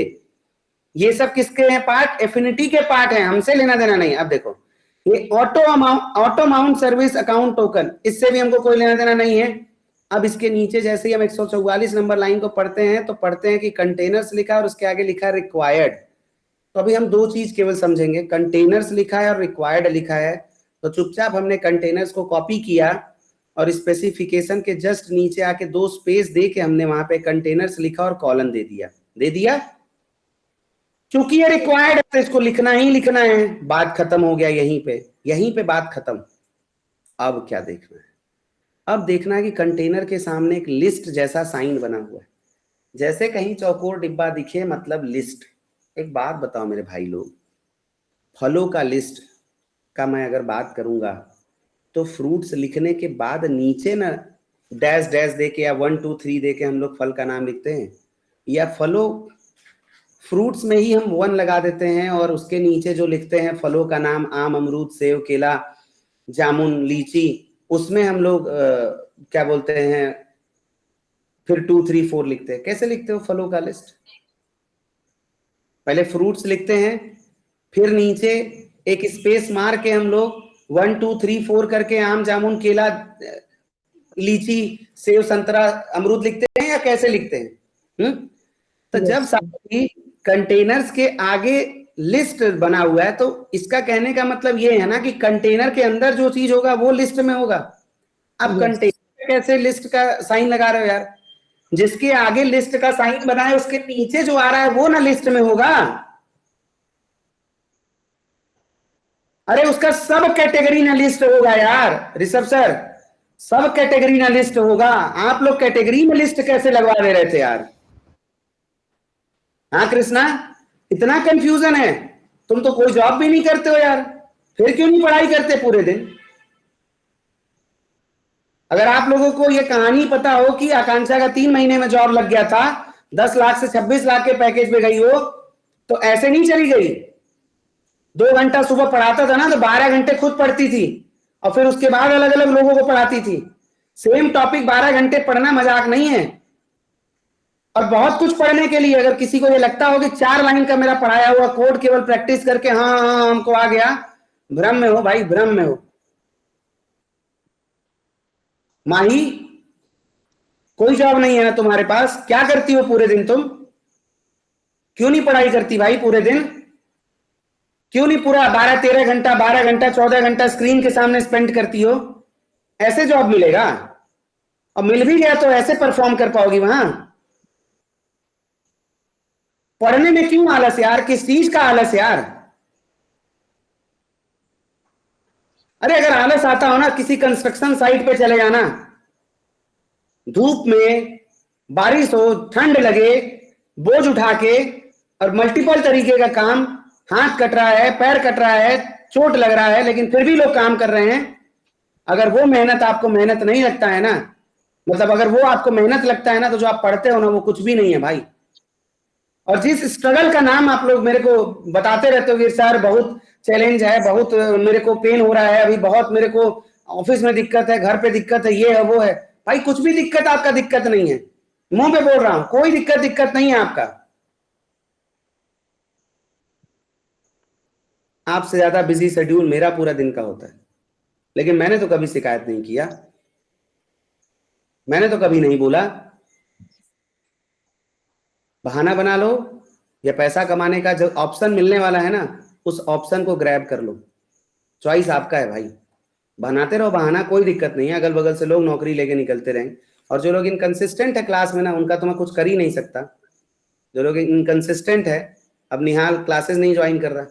Speaker 1: ये सब किसके हैं पार्ट? एफिनिटी के पार्ट हैं, हमसे लेना देना नहीं। अब देखो ये auto mount service account token, इससे भी हमको कोई लेना देना नहीं है। अब इसके नीचे जैसे ही हम 144 नंबर लाइन को पढ़ते हैं तो पढ़ते हैं कि कंटेनर्स लिखा है और उसके आगे लिखा है रिक्वायर्ड। तो अभी हम 2 चीज केवल समझेंगे, कंटेनर्स लिखा है और रिक्वायर्ड लिखा है। तो चुपचाप हमने कंटेनर्स को कॉपी किया और स्पेसिफिकेशन के जस्ट नीचे आके 2 स्पेस दे के हमने वहां पे कंटेनर्स लिखा और कॉलन दे दिया। क्योंकि ये रिक्वायर्ड है तो इसको लिखना ही लिखना है। बात खत्म हो गया, यहीं पे बात खत्म। अब क्या देखना है? अब देखना है कि कंटेनर के सामने एक लिस्ट जैसा साइन बना हुआ है, जैसे कहीं चौकोर डिब्बा दिखे, मतलब लिस्ट। एक बात बताओ मेरे भाई लोग, फलों का लिस्ट का मैं अगर बात करूंगा तो फ्रूट्स लिखने के बाद नीचे ना डैश डैश दे के या 1 2 3 दे के हम लोग फल का नाम लिखते हैं, या फ्रूट्स में ही हम 1 लगा देते हैं और उसके नीचे जो लिखते हैं फलों का नाम, आम, अमरूद, सेव, केला, जामुन, लीची, उसमें हम लोग क्या बोलते हैं, फिर 2 3 4 लिखते हैं। कैसे लिखते हो फलों का लिस्ट? पहले फ्रूट्स लिखते हैं, फिर नीचे एक स्पेस मार के हम लोग 1 2 3 4 करके आम, जामुन, केला, लीची, सेव, संतरा, अमरूद लिखते हैं, या कैसे लिखते हैं? तो जब साथी कंटेनर्स के आगे लिस्ट बना हुआ है तो इसका कहने का मतलब ये है ना कि कंटेनर के अंदर जो चीज होगा वो लिस्ट में होगा। अब कंटेनर कैसे लिस्ट का साइन लगा रहे हो यार? जिसके आगे लिस्ट का साइन बना है उसके नीचे जो आ रहा है वो ना लिस्ट में होगा। अरे उसका सब कैटेगरी ना लिस्ट होगा यार ऋषभ सर, सब कैटेगरी ना लिस्ट होगा। आप लोग कैटेगरी में लिस्ट कैसे लगवा दे रहे थे यार? हाँ कृष्णा, इतना कंफ्यूजन है? तुम तो कोई जॉब भी नहीं करते हो यार, फिर क्यों नहीं पढ़ाई करते पूरे दिन? अगर आप लोगों को ये कहानी पता हो कि आकांक्षा का 3 महीने में जॉब लग गया था, 10 लाख से 26 लाख के पैकेज पे गई हो, तो ऐसे नहीं चली गई। 2 घंटा सुबह पढ़ाता था ना तो 12 घंटे खुद पढ़ती थी और फिर उसके बाद अलग अलग लोगों को पढ़ाती थी। सेम टॉपिक 12 घंटे पढ़ना मजाक नहीं है। और बहुत कुछ पढ़ने के लिए, अगर किसी को ये लगता हो कि 4 लाइन का मेरा पढ़ाया हुआ कोड केवल प्रैक्टिस करके हाँ हमको आ गया, भ्रम में हो भाई, भ्रम में हो। माही, कोई जॉब नहीं है ना तुम्हारे पास? क्या करती हो पूरे दिन तुम? क्यों नहीं पढ़ाई करती भाई पूरे दिन? क्यों नहीं पूरा 12-13 घंटा, 12 घंटा, 14 घंटा स्क्रीन के सामने स्पेंड करती हो? ऐसे जॉब मिलेगा? और मिल भी गया तो ऐसे परफॉर्म कर पाओगी वहां? पढ़ने में क्यों आलस यार? किस चीज का आलस यार? अरे अगर आलस आता हो ना, किसी कंस्ट्रक्शन साइट पे चले जाना, धूप में, बारिश हो, ठंड लगे, बोझ उठा के, और मल्टीपल तरीके का काम हाथ कट रहा है, पैर कट रहा है, चोट लग रहा है, लेकिन फिर भी लोग काम कर रहे हैं। अगर वो मेहनत आपको मेहनत नहीं लगता है ना, मतलब अगर वो आपको मेहनत लगता है ना, तो जो आप पढ़ते हो ना वो कुछ भी नहीं है भाई। और जिस स्ट्रगल का नाम आप लोग मेरे को बताते रहते हो वीर सर, बहुत चैलेंज है, बहुत मेरे को पेन हो रहा है, अभी बहुत मेरे को ऑफिस में दिक्कत है, घर पे दिक्कत है, ये है वो है। भाई कुछ भी दिक्कत आपका दिक्कत नहीं है, मुंह पे बोल रहा हूं, कोई दिक्कत नहीं है आपका। आपसे ज्यादा बिजी शेड्यूल मेरा पूरा दिन का होता है, लेकिन मैंने तो कभी शिकायत नहीं किया, मैंने तो कभी नहीं बोला। बहाना बना लो, या पैसा कमाने का जो ऑप्शन मिलने वाला है ना, उस ऑप्शन को ग्रैब कर लो। चॉइस आपका है भाई, बनाते रहो बहाना, कोई दिक्कत नहीं है। अगल बगल से लोग नौकरी लेके निकलते रहें, और जो लोग इनकंसिस्टेंट है क्लास में ना, उनका तो मैं कुछ कर ही नहीं सकता। जो लोग इनकंसिस्टेंट है, अब निहाल क्लासेस नहीं ज्वाइन कर रहा,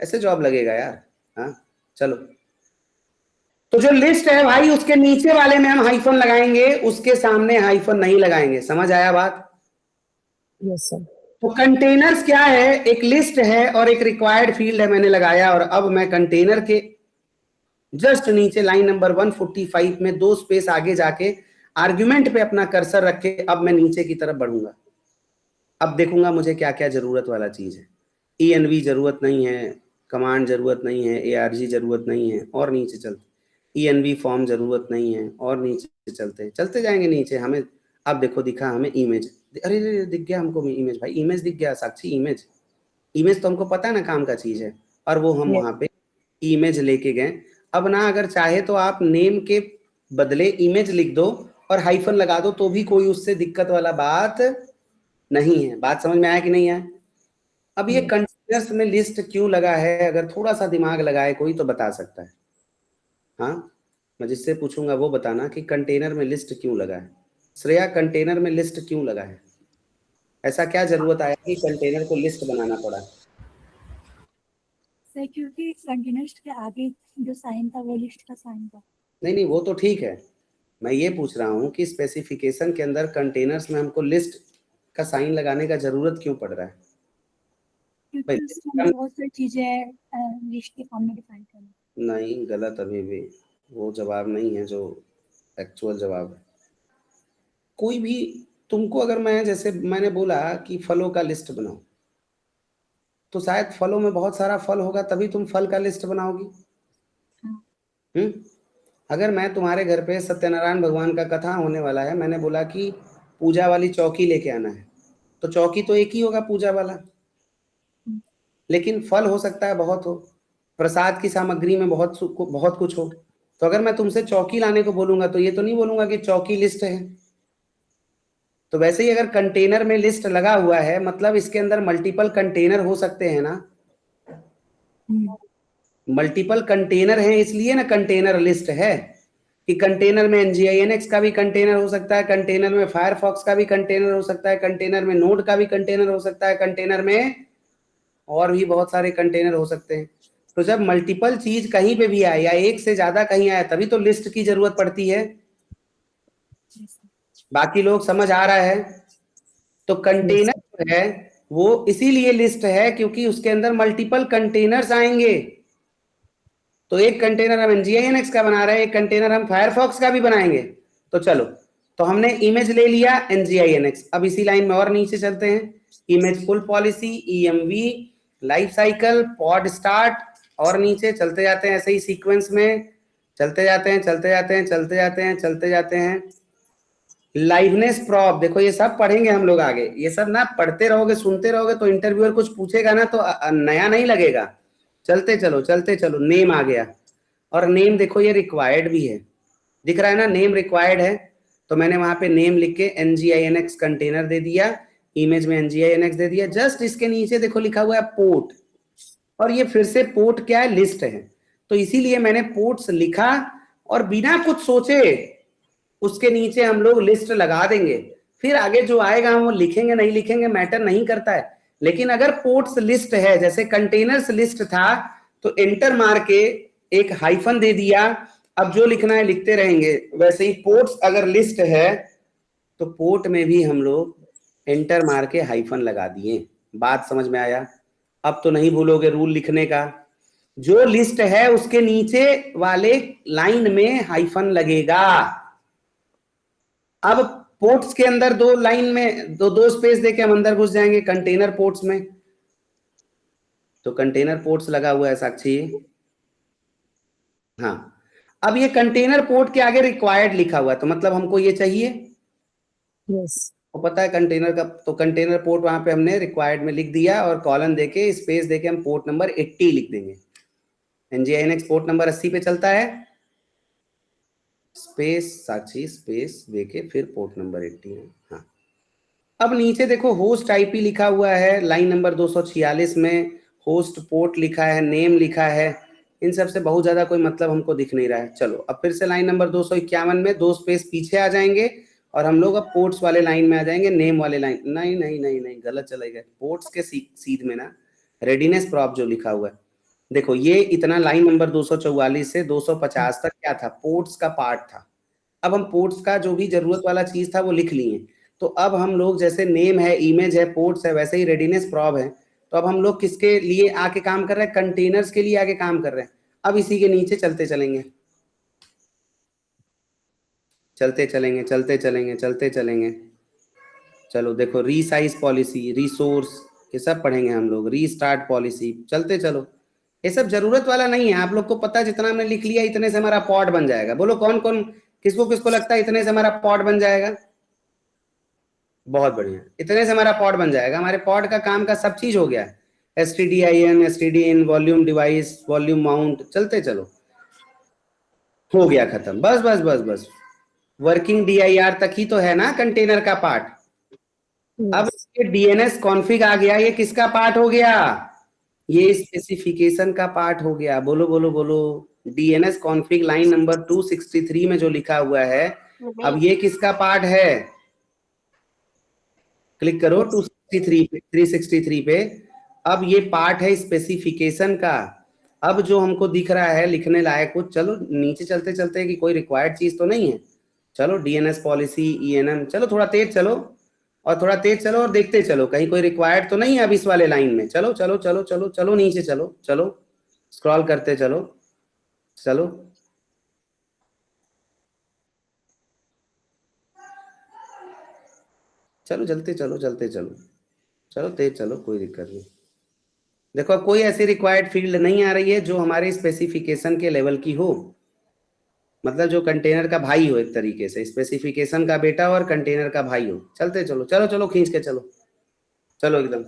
Speaker 1: ऐसे जॉब लगेगा यार। हाँ चलो, तो जो लिस्ट है भाई, उसके नीचे वाले में हम हाइफन लगाएंगे, उसके सामने हाइफन नहीं लगाएंगे। समझ आया बात?
Speaker 3: Yes sir.
Speaker 1: तो कंटेनर्स क्या है, एक लिस्ट है और एक रिक्वायर्ड फील्ड है, मैंने लगाया। और अब मैं कंटेनर के जस्ट नीचे लाइन नंबर 145 में 2 स्पेस आगे जाके आर्गुमेंट पे अपना कर्सर रख के अब मैं नीचे की तरफ बढ़ूंगा। अब देखूंगा मुझे क्या क्या जरूरत वाला चीज है। ENV जरूरत नहीं है, कमांड जरूरत नहीं है, ARG जरूरत नहीं है, और नीचे चलते। ENV फॉर्म जरूरत नहीं है, और नीचे चलते जाएंगे नीचे। हमें अब देखो दिखा हमें इमेज, अरे दिख गया हमको इमेज, भाई इमेज दिख गया साक्षी। इमेज तो हमको पता है ना काम का चीज है, और वो हम वहां पे इमेज लेके गए। अब ना अगर चाहे तो आप नेम के बदले इमेज लिख दो और हाइफन लगा दो, तो भी कोई उससे दिक्कत वाला बात नहीं है। बात समझ में आया कि नहीं आया? अब ये कंटेनर्स में लिस्ट क्यों लगा है, अगर थोड़ा सा दिमाग लगाए कोई तो बता सकता है। हाँ, मैं जिससे पूछूंगा वो बताना कि कंटेनर में लिस्ट क्यों लगा है। श्रेया, कंटेनर में लिस्ट क्यों लगा है? ऐसा क्या जरूरत आया कि कंटेनर को लिस्ट बनाना पड़ा?
Speaker 10: सर क्योंकि कंटेनर्स के आगे जो साइन था वो लिस्ट का साइन था।
Speaker 1: नहीं वो तो ठीक है, मैं ये पूछ रहा हूँ कि स्पेसिफिकेशन के अंदर कंटेनर्स में हमको लिस्ट का साइन लगाने का जरूरत क्यों पड़ रहा है?
Speaker 10: क्योंकि उसमें बहुत सारी चीजें लिस्ट के फॉर्म में डिफाइन करना।
Speaker 1: नहीं, गलत, अभी भी वो जवाब नहीं है जो एक्चुअल जवाब है। कोई भी तुमको, अगर मैं जैसे मैंने बोला कि फलों का लिस्ट बनाओ, तो शायद फलों में बहुत सारा फल होगा, तभी तुम फल का लिस्ट बनाओगी। अगर मैं तुम्हारे घर पे सत्यनारायण भगवान का कथा होने वाला है, मैंने बोला कि पूजा वाली चौकी लेके आना है, तो चौकी तो एक ही होगा पूजा वाला, लेकिन फल हो सकता है बहुत हो, प्रसाद की सामग्री में बहुत कुछ हो। तो अगर मैं तुमसे चौकी लाने को बोलूंगा तो ये तो नहीं बोलूंगा कि चौकी लिस्ट है। तो वैसे ही अगर कंटेनर में लिस्ट लगा हुआ है, मतलब इसके अंदर मल्टीपल कंटेनर हो सकते हैं ना, मल्टीपल कंटेनर हैं, इसलिए ना कंटेनर लिस्ट है। कि कंटेनर में NGINX का भी कंटेनर हो सकता है, कंटेनर में फायरफॉक्स का भी कंटेनर हो सकता है, कंटेनर में नोड का भी कंटेनर हो सकता है, कंटेनर में और भी बहुत सारे कंटेनर हो सकते हैं। तो जब मल्टीपल चीज कहीं पे भी आए या एक से ज्यादा कहीं आए, तभी तो लिस्ट की जरूरत पड़ती है। बाकी लोग समझ आ रहा है? तो कंटेनर जो है वो इसीलिए लिस्ट है क्योंकि उसके अंदर मल्टीपल कंटेनर्स आएंगे। तो एक कंटेनर हम NGINX का बना रहे हैं, एक कंटेनर हम फायरफॉक्स का भी बनाएंगे। तो चलो, तो हमने इमेज ले लिया NGINX। अब इसी लाइन में और नीचे चलते हैं, image pull policy, EMV, lifecycle, pod start, और नीचे चलते जाते हैं ऐसे ही सीक्वेंस में चलते जाते हैं। लाइवनेस प्रॉप, देखो ये सब पढ़ेंगे हम लोग आगे। ये सब ना पढ़ते रहोगे, सुनते रहोगे, तो इंटरव्यूअर कुछ पूछेगा ना तो नया नहीं लगेगा। चलते चलो, नेम आ गया, और नेम देखो ये रिक्वायर्ड भी है, दिख रहा है ना, नेम रिक्वायर्ड है। तो मैंने वहां पे नेम लिख के NGINX कंटेनर दे दिया, इमेज में NGINX दे दिया। जस्ट इसके नीचे देखो लिखा हुआ है पोर्ट, और ये फिर से पोर्ट क्या है, लिस्ट है। तो इसीलिए मैंने पोर्ट्स लिखा, और बिना कुछ सोचे उसके नीचे हम लोग लिस्ट लगा देंगे। फिर आगे जो आएगा हम वो लिखेंगे नहीं लिखेंगे मैटर नहीं करता है। लेकिन अगर पोर्ट्स लिस्ट है, जैसे कंटेनर्स लिस्ट था, तो एंटर मार के एक हाइफन दे दिया, अब जो लिखना है लिखते रहेंगे। वैसे ही पोर्ट्स अगर लिस्ट है तो पोर्ट में भी हम लोग एंटर मार के हाइफन लगा दिए। बात समझ में आया? अब तो नहीं भूलोगे रूल लिखने का। जो लिस्ट है उसके नीचे वाले लाइन में हाइफन लगेगा। अब पोर्ट्स के अंदर दो लाइन में दो स्पेस देके हम अंदर घुस जाएंगे कंटेनर पोर्ट्स में। तो कंटेनर पोर्ट्स लगा हुआ है साक्षी। हाँ, अब ये कंटेनर पोर्ट के आगे रिक्वायर्ड लिखा हुआ है, तो मतलब हमको ये चाहिए।
Speaker 3: यस
Speaker 1: तो पता है कंटेनर का, तो कंटेनर पोर्ट वहां पे हमने रिक्वायर्ड में लिख दिया और कॉलन देके स्पेस देके हम पोर्ट नंबर 80 लिख देंगे। NGINX पोर्ट नंबर 80 पे चलता है, स्पेस साक्षी स्पेस देके फिर पोर्ट नंबर 80 है। हाँ, अब नीचे देखो होस्ट IP लिखा हुआ है, लाइन नंबर 246 में होस्ट पोर्ट लिखा है, नेम लिखा है। इन सब से बहुत ज्यादा कोई मतलब हमको दिख नहीं रहा है। चलो अब फिर से लाइन नंबर 251 में 2 स्पेस पीछे आ जाएंगे और हम लोग अब पोर्ट्स वाले लाइन में आ जाएंगे, नेम वाले लाइन। नहीं नहीं नहीं नहीं, गलत चले गए। पोर्ट्स के सीध में ना रेडीनेस प्रॉप जो लिखा हुआ है, देखो ये इतना लाइन नंबर 244 से 250 तक क्या था, पोर्ट्स का पार्ट था। अब हम पोर्ट्स का जो भी जरूरत वाला चीज था वो लिख लिए। तो अब हम लोग जैसे नेम है, इमेज है, पोर्ट्स है, वैसे ही रेडीनेस प्रॉप है। तो अब हम लोग किसके लिए आके काम कर रहे हैं, कंटेनर्स के लिए आगे काम कर रहे हैं। अब इसी के नीचे चलते चलेंगे, चलते चलेंगे, चलते चलेंगे, चलते चलेंगे। चलो देखो रीसाइज पॉलिसी, रिसोर्स, ये सब पढ़ेंगे हम लोग। रीस्टार्ट पॉलिसी, चलते चलो। ये सब जरूरत वाला नहीं है, आप लोग को पता है जितना हमने लिख लिया इतने से हमारा पॉड बन जाएगा। बोलो कौन कौन, किसको किसको लगता है इतने से हमारा पॉड बन जाएगा? बहुत बढ़िया, इतने से हमारा पॉड बन जाएगा। हमारे पॉड का काम का सब चीज हो गया है, STDIN, STDIN, volume device, volume mount, चलते चलो, हो गया खत्म। बस बस बस बस, वर्किंग DIR तक ही तो है ना कंटेनर का पार्ट। अब ये DNS कॉन्फ़िग आ गया, ये किसका पार्ट हो गया? ये स्पेसिफिकेशन का पार्ट हो गया। बोलो बोलो बोलो, DNS कॉन्फ़िग लाइन नंबर 263 में जो लिखा हुआ है, अब ये किसका पार्ट है? क्लिक करो 363 पे। अब ये पार्ट है स्पेसिफिकेशन का। अब जो हमको दिख रहा है लिखने लायक कुछ, चलो नीचे चलते चलते कि कोई रिक्वायर्ड चीज तो नहीं है। चलो DNS पॉलिसी, ENM, चलो थोड़ा तेज चलो और थोड़ा तेज चलो और देखते चलो कहीं कोई रिक्वायर्ड तो नहीं है अब इस वाले लाइन में। चलो चलो चलो चलो चलो नीचे चलो, चलो स्क्रॉल करते चलो, चलो चलो जल्दी चलो, चलते चलो, चलो तेज चलो, कोई दिक्कत नहीं। देखो अब कोई ऐसी रिक्वायर्ड फील्ड नहीं आ रही है जो हमारे स्पेसिफिकेशन के लेवल की हो, मतलब जो कंटेनर का भाई हो, एक तरीके से स्पेसिफिकेशन का बेटा और कंटेनर का भाई हो। चलते चलो, चलो चलो खींच के चलो, चलो एकदम।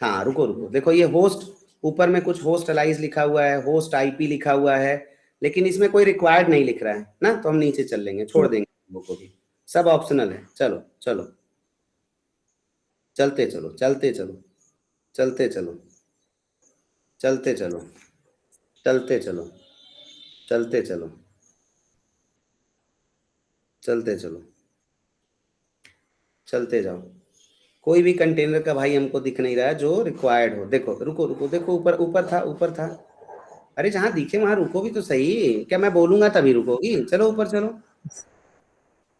Speaker 1: हाँ रुको रुको, देखो ये होस्ट, ऊपर में कुछ होस्ट अलाइज लिखा हुआ है, होस्ट IP लिखा हुआ है, लेकिन इसमें कोई रिक्वायर्ड नहीं लिख रहा है ना, तो हम नीचे चल लेंगे, छोड़ देंगे वो को भी, सब ऑप्शनल है। चलो चलो चलते चलो, चलते चलो, चलते चलो, चलते चलो, चलते चलो, चलते चलो, चलते चलो, चलते जाओ। कोई भी कंटेनर का भाई हमको दिख नहीं रहा है जो रिक्वायर्ड हो। देखो रुको रुको, देखो ऊपर ऊपर था, ऊपर था। अरे जहां दिखे वहां रुको भी तो सही, क्या मैं बोलूंगा तभी रुकोगी? चलो ऊपर चलो,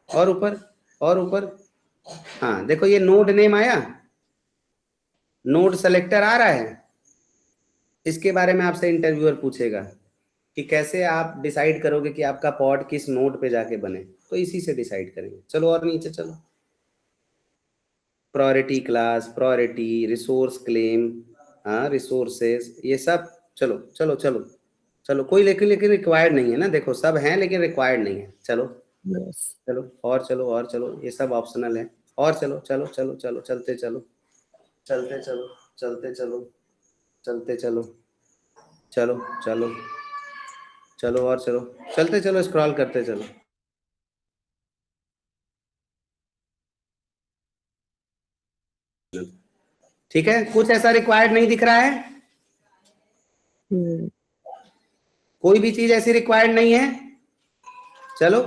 Speaker 1: और ऊपर, और ऊपर। हाँ देखो ये नोड नेम आया, नोड सेलेक्टर आ रहा है। इसके बारे में आपसे इंटरव्यूअर पूछेगा कि कैसे आप डिसाइड करोगे कि आपका पॉड किस नोड पे जाके बने, तो इसी से डिसाइड करेंगे। चलो और नीचे चलो, priority class, priority, resource claim, हाँ रिसोर्सेज, ये सब। चलो चलो चलो चलो, कोई लेकिन लेकिन रिक्वायर्ड नहीं है ना, देखो सब हैं लेकिन रिक्वायर्ड नहीं है। चलो चलो और चलो, और चलो, ये सब ऑप्शनल है। और चलो चलो चलो चलो, चलते चलो, चलते चलो, चलते चलो, चलते चलो, चलो चलो चलो, और चलो, चलते चलो, स्क्रॉल करते चलो। ठीक है, कुछ ऐसा रिक्वायर्ड नहीं दिख रहा है, कोई भी चीज ऐसी रिक्वायर्ड नहीं है। चलो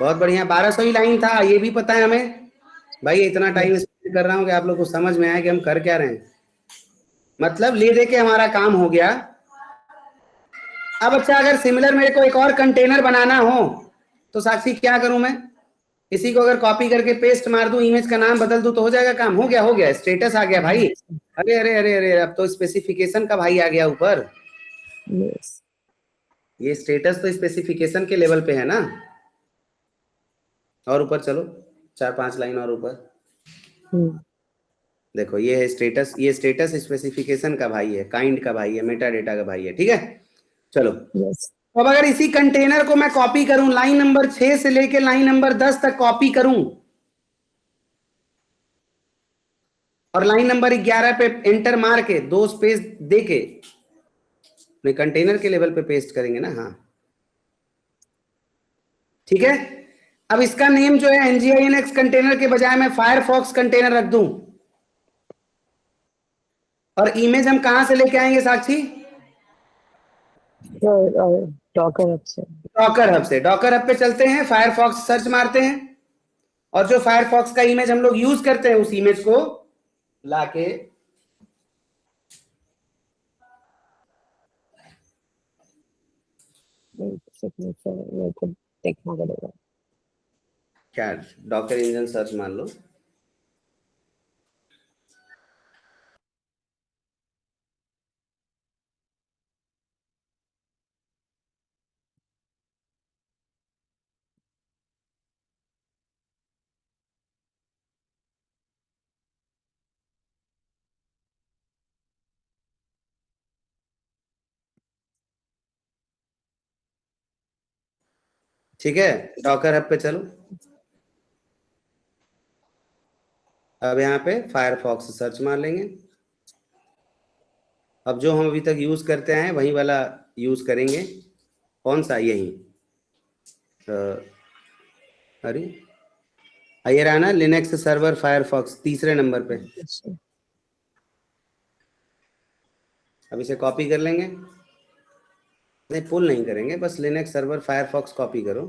Speaker 1: बहुत बढ़िया, 1200 ही लाइन था, ये भी पता है हमें भाई। इतना टाइम स्पेंड कर रहा हूँ कि आप लोग को समझ में आया कि हम कर क्या रहे हैं, मतलब ले दे के हमारा काम हो गया। अब अच्छा, अगर सिमिलर मेरे को एक और कंटेनर बनाना हो तो साक्षी क्या करूं मैं? इसी को अगर कॉपी करके पेस्ट मार दूं, इमेज का नाम बदल दूं तो हो जाएगा काम। हो गया, स्टेटस आ गया भाई। अरे अरे अरे अरे, अब तो स्पेसिफिकेशन का भाई आ गया ऊपर।
Speaker 3: Yes.
Speaker 1: ये स्टेटस तो स्पेसिफिकेशन के लेवल पे है ना। और ऊपर चलो, 4-5 लाइन और ऊपर देखो, ये है स्टेटस। ये स्टेटस स्पेसिफिकेशन का भाई है, काइंड का भाई है, मेटा डेटा का भाई है। ठीक है, चलो।
Speaker 3: Yes.
Speaker 1: अब अगर इसी कंटेनर को मैं कॉपी करूं, लाइन नंबर 6 से लेके लाइन नंबर 10 तक कॉपी करूं, और लाइन नंबर 11 पे एंटर मार के 2 स्पेस दे के नहीं, कंटेनर के लेवल पे पेस्ट करेंगे ना। हाँ ठीक है। अब इसका नेम जो है nginx कंटेनर के बजाय मैं फायरफॉक्स कंटेनर रख दूं। और इमेज हम कहां से लेके आएंगे साक्षी?
Speaker 3: डॉकर हब से।
Speaker 1: डॉकर हब से। डॉकर हब पे चलते हैं, फायरफॉक्स सर्च मारते हैं, और जो फायरफॉक्स का इमेज हम लोग यूज करते हैं उस इमेज को लाके
Speaker 3: मेरे को देखना पड़ेगा।
Speaker 1: क्या डॉकर इंजन सर्च मान लो। ठीक है, डॉकर हब पे चलो। अब यहाँ पे फायरफॉक्स सर्च मार लेंगे। अब जो हम अभी तक यूज करते हैं वही वाला यूज करेंगे। कौन सा? यही अरे ये रहा ना, लिनक्स सर्वर फायरफॉक्स, तीसरे नंबर पे। अब इसे कॉपी कर लेंगे। नहीं, पुल नहीं करेंगे, बस लिनक्स सर्वर फायरफॉक्स कॉपी करो।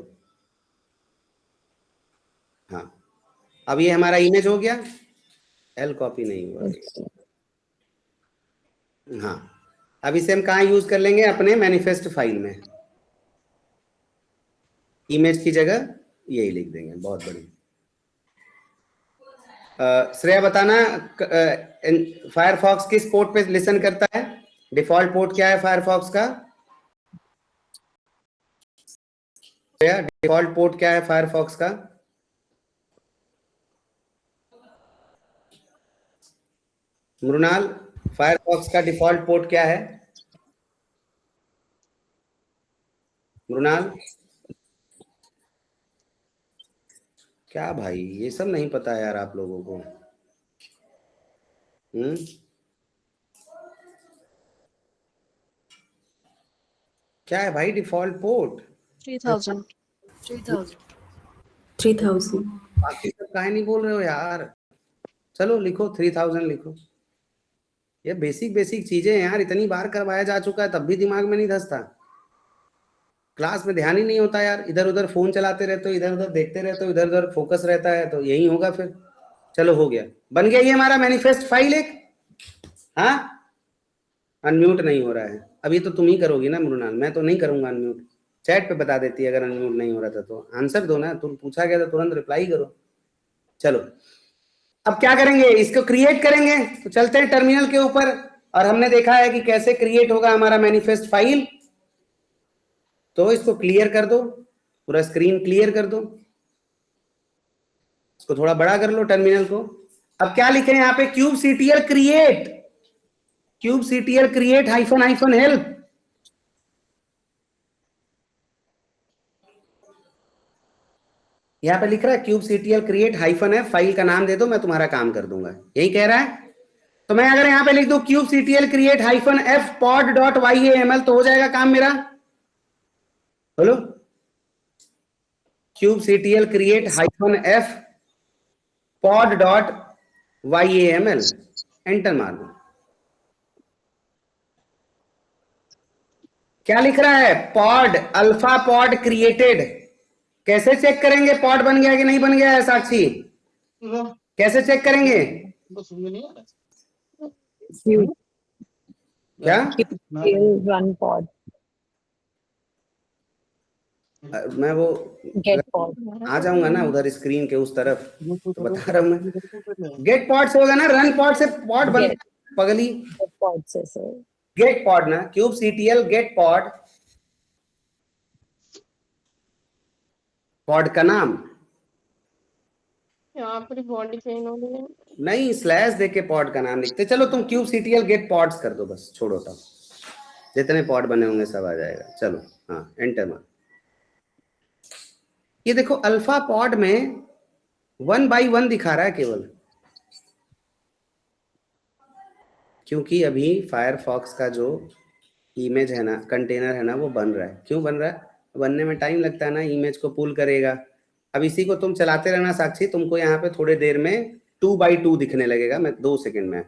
Speaker 1: हाँ, अब ये हमारा इमेज हो गया। एल कॉपी नहीं हुआ। हाँ, अब इसे हम कहाँ यूज कर लेंगे? अपने मैनिफेस्ट फाइल में। इमेज की जगह यही लिख देंगे। बहुत बढ़िया। श्रेया बताना, फायरफॉक्स किस पोर्ट पे लिसन करता है? डिफॉल्ट पोर्ट क्या है फायरफॉक्स का? श्रेया, डिफॉल्ट पोर्ट क्या है फायरफॉक्स का? मृणाल, फायरफॉक्स का डिफॉल्ट पोर्ट क्या है? मृणाल, क्या भाई, ये सब नहीं पता है यार आप लोगों को। क्या है भाई डिफॉल्ट पोर्ट?
Speaker 9: 3000।
Speaker 1: बाकी सब काहे नहीं बोल रहे हो यार? चलो लिखो, 3000 लिखो। ये बेसिक बेसिक चीजें हैं यार, इतनी बार करवाया जा चुका है तब भी दिमाग में नहीं धंसता। क्लास में ध्यान ही नहीं होता यार, इधर उधर फोन चलाते रहते हो, इधर उधर देखते रहते हो, इधर उधर फोकस रहता है, तो यही होगा फिर। चलो हो गया, बन गया ये हमारा मैनिफेस्ट फाइल एक। हाँ, अनम्यूट नहीं हो रहा है। अब ये तो तुम ही करोगी ना मृणाल, मैं तो नहीं करूंगा अनम्यूट। चैट पे बता देती है अगर अनम्यूट नहीं हो रहा था तो। आंसर दो ना, तुम पूछा गया तो तुरंत रिप्लाई करो। चलो अब क्या करेंगे? इसको क्रिएट करेंगे। तो चलते हैं टर्मिनल के ऊपर, और हमने देखा है कि कैसे क्रिएट होगा हमारा मैनिफेस्ट फाइल। तो इसको क्लियर कर दो, पूरा स्क्रीन क्लियर कर दो, इसको थोड़ा बड़ा कर लो टर्मिनल को। अब क्या लिखे यहाँ पे? kubectl create, kubectl create hyphen help. यहाँ पे लिख रहा है kubectl create hyphen F, file का नाम दे दो, मैं तुम्हारा काम कर दूंगा, यही कह रहा है। तो मैं अगर यहाँ पे लिख दूं kubectl create hyphen F pod.yaml तो हो जाएगा काम मेरा। बोलो, kubectl create hyphen F pod.yaml, enter मार दो। क्या लिख रहा है? Pod, alpha pod created. कैसे चेक करेंगे पॉड बन गया कि नहीं बन गया है साक्षी? कैसे चेक करेंगे? क्या?
Speaker 3: run pod।
Speaker 1: मैं वो
Speaker 3: गेट पॉड।
Speaker 1: आ जाऊंगा ना उधर स्क्रीन के उस तरफ, तो बता रहा हूँ मैं। गेट पॉड से होगा ना, रन पॉड से पॉड बन
Speaker 3: Get.
Speaker 1: पगली।
Speaker 3: गेट पॉड से सर।
Speaker 1: गेट पॉड ना, kubectl गेट पॉड, पॉड का नाम
Speaker 6: यहाँ पर बॉडी चेंज हो गई है।
Speaker 1: नहीं, स्लैश देके पॉड का नाम लिखते। चलो तुम kubectl गेट पॉड्स कर दो बस, छोड़ो तब, जितने पॉड बने होंगे सब आ जाएगा। चलो हाँ, एंटर मार। ये देखो अल्फा पॉड में 1 by 1 दिखा रहा है केवल, क्योंकि अभी फायरफॉक्स का जो इमेज है ना, कंटेनर है ना, वो बन रहा है। क्यों बन रहा है? बनने में टाइम लगता है ना, इमेज को पुल करेगा। अब इसी को तुम चलाते रहना साक्षी, तुमको यहाँ पे थोड़ी देर में 2 by 2 दिखने लगेगा। मैं 2 सेकंड में,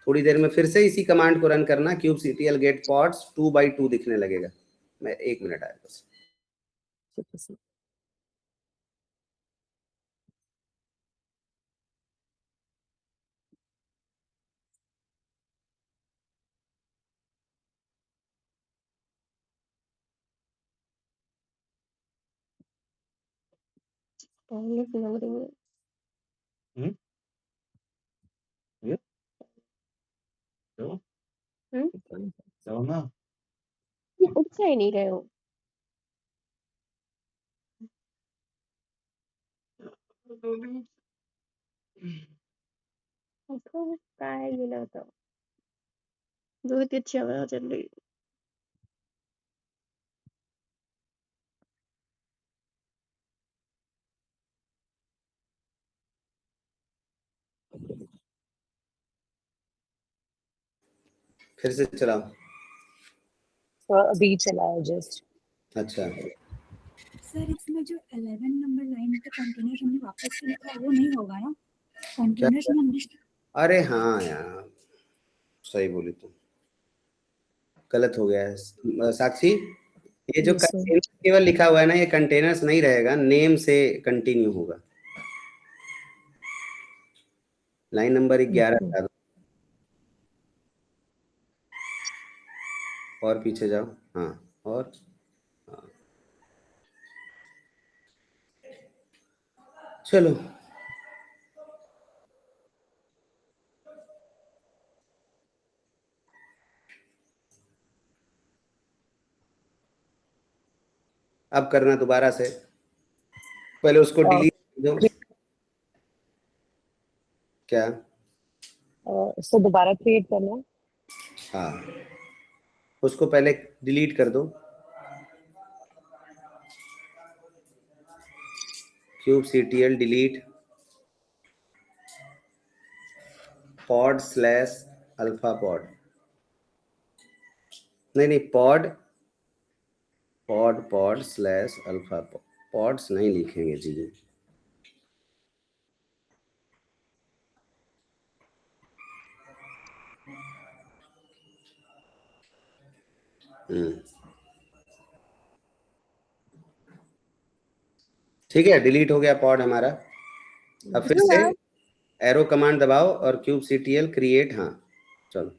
Speaker 1: थोड़ी देर में फिर से इसी कमांड को रन करना, kubectl गेट पॉड्स 2 by 2 दिखने लगेगा। मैं 1 मिनट आया बस।
Speaker 6: पहले की लग रही है। ये उठ सा ही नहीं रहे हो। उसको क्या है ये ना बताओ। बहुत ही अच्छी हवा चल रही है।
Speaker 1: फिर से चलाओ।
Speaker 3: सर अभी चला है जस्ट।
Speaker 1: अच्छा,
Speaker 10: सर इसमें जो 11 नंबर लाइन पे कंटेनर्स हमने वापस से लिखा वो नहीं होगा ना? कंटेनर्स में हमने
Speaker 1: अरे हाँ यार, सही बोली तुम, गलत हो गया है साक्षी। ये जो
Speaker 3: Yes, sir.
Speaker 1: कंटेनर केवल लिखा हुआ है ना, ये कंटेनर्स नहीं रहेगा, नेम से कंटिन्यू होगा। Line number 11
Speaker 3: Okay.
Speaker 1: हटा दो और पीछे जाओ। हाँ, और हाँ। चलो अब करना दोबारा से, पहले उसको डिलीट दो। क्या?
Speaker 3: इसको दोबारा क्रिएट करना।
Speaker 1: हाँ, उसको पहले डिलीट कर दो। kubectl delete pod slash alpha pod, नहीं pod pod slash alpha pods नहीं लिखेंगे जी। ठीक है, डिलीट हो गया पॉड हमारा। अब फिर से एरो कमांड दबाओ और kubectl क्रिएट। हाँ चलो,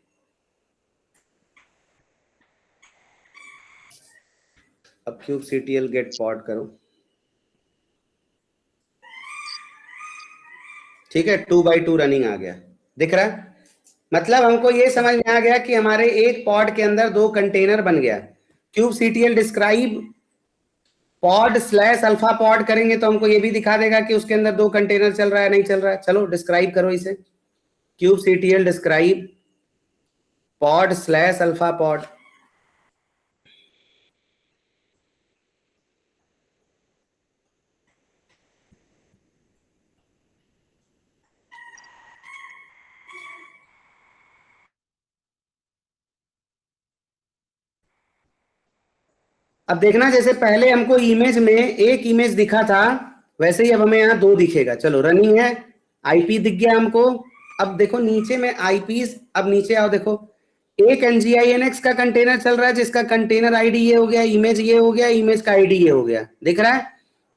Speaker 1: अब kubectl गेट पॉड करो। ठीक है, 2 by 2 रनिंग आ गया, दिख रहा है? मतलब हमको ये समझ में आ गया कि हमारे एक पॉड के अंदर 2 कंटेनर बन गया। kubectl describe pod slash alpha pod करेंगे तो हमको ये भी दिखा देगा कि उसके अंदर 2 कंटेनर चल रहा है नहीं चल रहा है। चलो डिस्क्राइब करो इसे, kubectl describe pod slash alpha pod. अब देखना, जैसे पहले हमको इमेज में एक इमेज दिखा था, वैसे ही अब हमें यहाँ 2 दिखेगा। चलो रनिंग है, आईपी दिख गया हमको। अब देखो नीचे में आईपीस, अब नीचे आओ, देखो एक NGINX का कंटेनर चल रहा है जिसका कंटेनर आईडी ये हो गया, इमेज ये हो गया, इमेज का आईडी ये हो गया, दिख रहा है?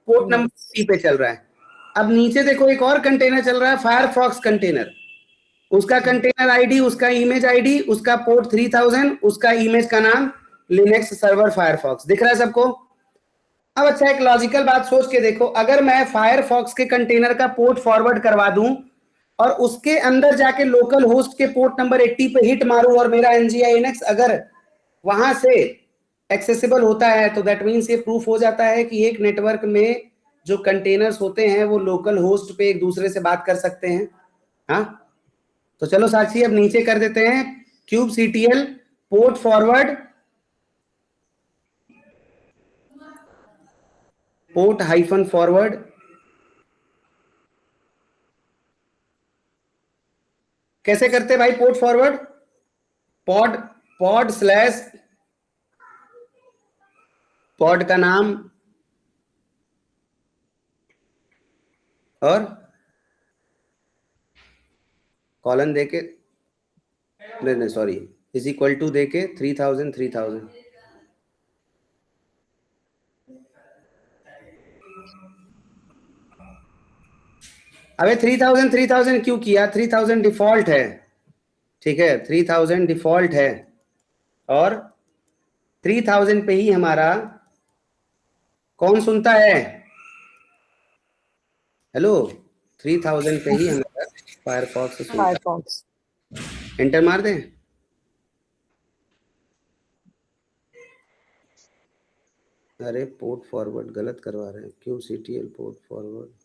Speaker 1: पोर्ट नंबर 3 पे चल रहा है। अब नीचे देखो एक और कंटेनर चल रहा है, फायरफॉक्स कंटेनर, उसका कंटेनर आईडी, उसका इमेज आईडी, उसका पोर्ट 3000, उसका इमेज का नाम लिनक्स सर्वर फायरफॉक्स, दिख रहा है सबको? अब अच्छा एक लॉजिकल बात सोच के देखो, अगर मैं फायरफॉक्स के कंटेनर का पोर्ट फॉरवर्ड करवा दूं और उसके अंदर जाके लोकल होस्ट के पोर्ट नंबर 80 पे हिट मारूं और मेरा nginx अगर वहां से एक्सेसिबल होता है, तो दैट मीन्स ये प्रूफ हो जाता है कि एक नेटवर्क में जो कंटेनर्स होते हैं वो लोकल होस्ट पे एक दूसरे से बात कर सकते हैं। हाँ, तो चलो साक्षी अब नीचे कर देते हैं kubectl port forward port hyphen forward कैसे करते भाई port forward? Pod slash pod का नाम और कॉलन देके नहीं सॉरी इज इक्वल टू देके 3000 अबे 3000 क्यों किया? 3000 डिफॉल्ट है, ठीक है, 3000 डिफॉल्ट है और 3000 पे ही हमारा कौन सुनता है? हेलो, 3000 पे ही हमारा फायरफॉक्स सुनता है।
Speaker 3: फायरफॉक्स
Speaker 1: एंटर मार दें। अरे पोर्ट फॉरवर्ड गलत करवा रहे हैं, kubectl पोर्ट फॉरवर्ड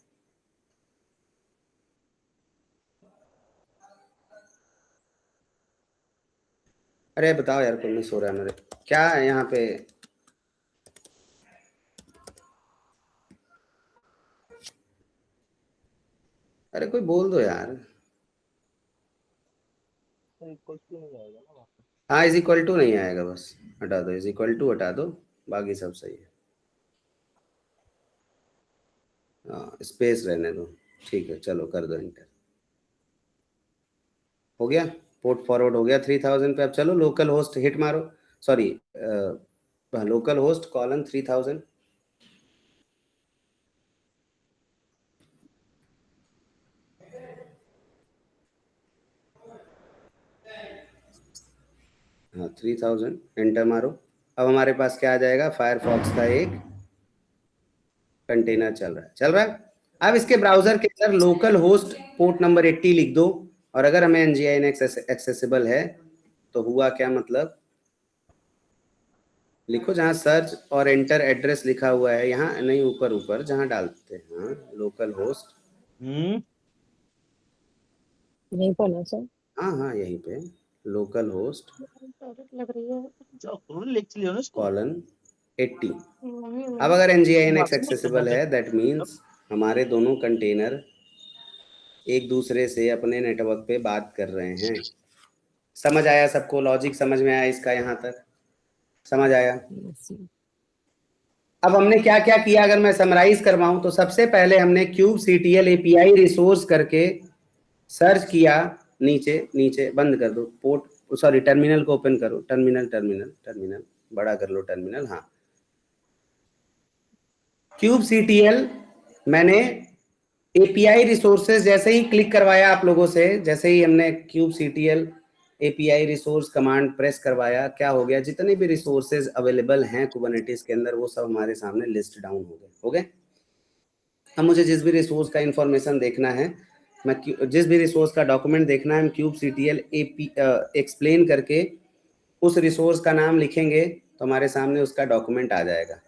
Speaker 1: अरे बताओ यार, कौन सो रहा है मेरे, क्या है यहाँ पे? अरे कोई बोल दो यार। हाँ इज इक्वल टू नहीं आएगा, बस हटा दो, इज इक्वल टू हटा दो, बाकी सब सही है। हाँ स्पेस रहने दो, ठीक है, चलो कर दो एंटर। हो गया, पोर्ट फॉरवर्ड हो गया 3000 पे। अब चलो लोकल होस्ट हिट मारो, सॉरी लोकल होस्ट कॉलन 3000 हाँ 3000 एंटर मारो। अब हमारे पास क्या आ जाएगा? फायरफॉक्स का एक कंटेनर चल रहा है। अब इसके ब्राउजर के अंदर लोकल होस्ट पोर्ट नंबर 80 लिख दो और अगर हमें nginx एक्सेसिबल है तो हुआ क्या मतलब? लिखो जहां सर्च और एंटर एड्रेस लिखा हुआ है, यहाँ नहीं, ऊपर जहां डालते हैं, हाँ लोकल होस्ट
Speaker 3: नहीं पढ़ना सर।
Speaker 1: हाँ यहीं पे लोकल होस्ट
Speaker 6: लग रही है
Speaker 1: कॉलन 80। अब अगर nginx एक्सेसिबल है दैट मीन्स हमारे दोनों कंटेनर एक दूसरे से अपने नेटवर्क पे बात कर रहे हैं। समझ आया सबको? लॉजिक समझ में आया इसका? यहाँ तक समझ आया? अब हमने क्या क्या किया अगर मैं समराइज करवाऊं तो सबसे पहले हमने kubectl API रिसोर्स करके सर्च किया, नीचे बंद कर दो पोर्ट, सॉरी टर्मिनल को ओपन करो, टर्मिनल बड़ा कर लो टर्मिनल। हाँ kubectl मैंने API रिसोर्सेज जैसे ही क्लिक करवाया आप लोगों से, जैसे ही हमने kubectl API resource command press करवाया, क्या हो गया? जितने भी रिसोर्सेज अवेलेबल हैं कुबरनेटिस के अंदर वो सब हमारे सामने लिस्ट डाउन हो गए। अब मुझे जिस भी रिसोर्स का इंफॉर्मेशन देखना है, मैं जिस भी रिसोर्स का डॉक्यूमेंट देखना है, हम kubectl एक्सप्लेन करके उस रिसोर्स का नाम लिखेंगे तो हमारे सामने उसका डॉक्यूमेंट आ जाएगा।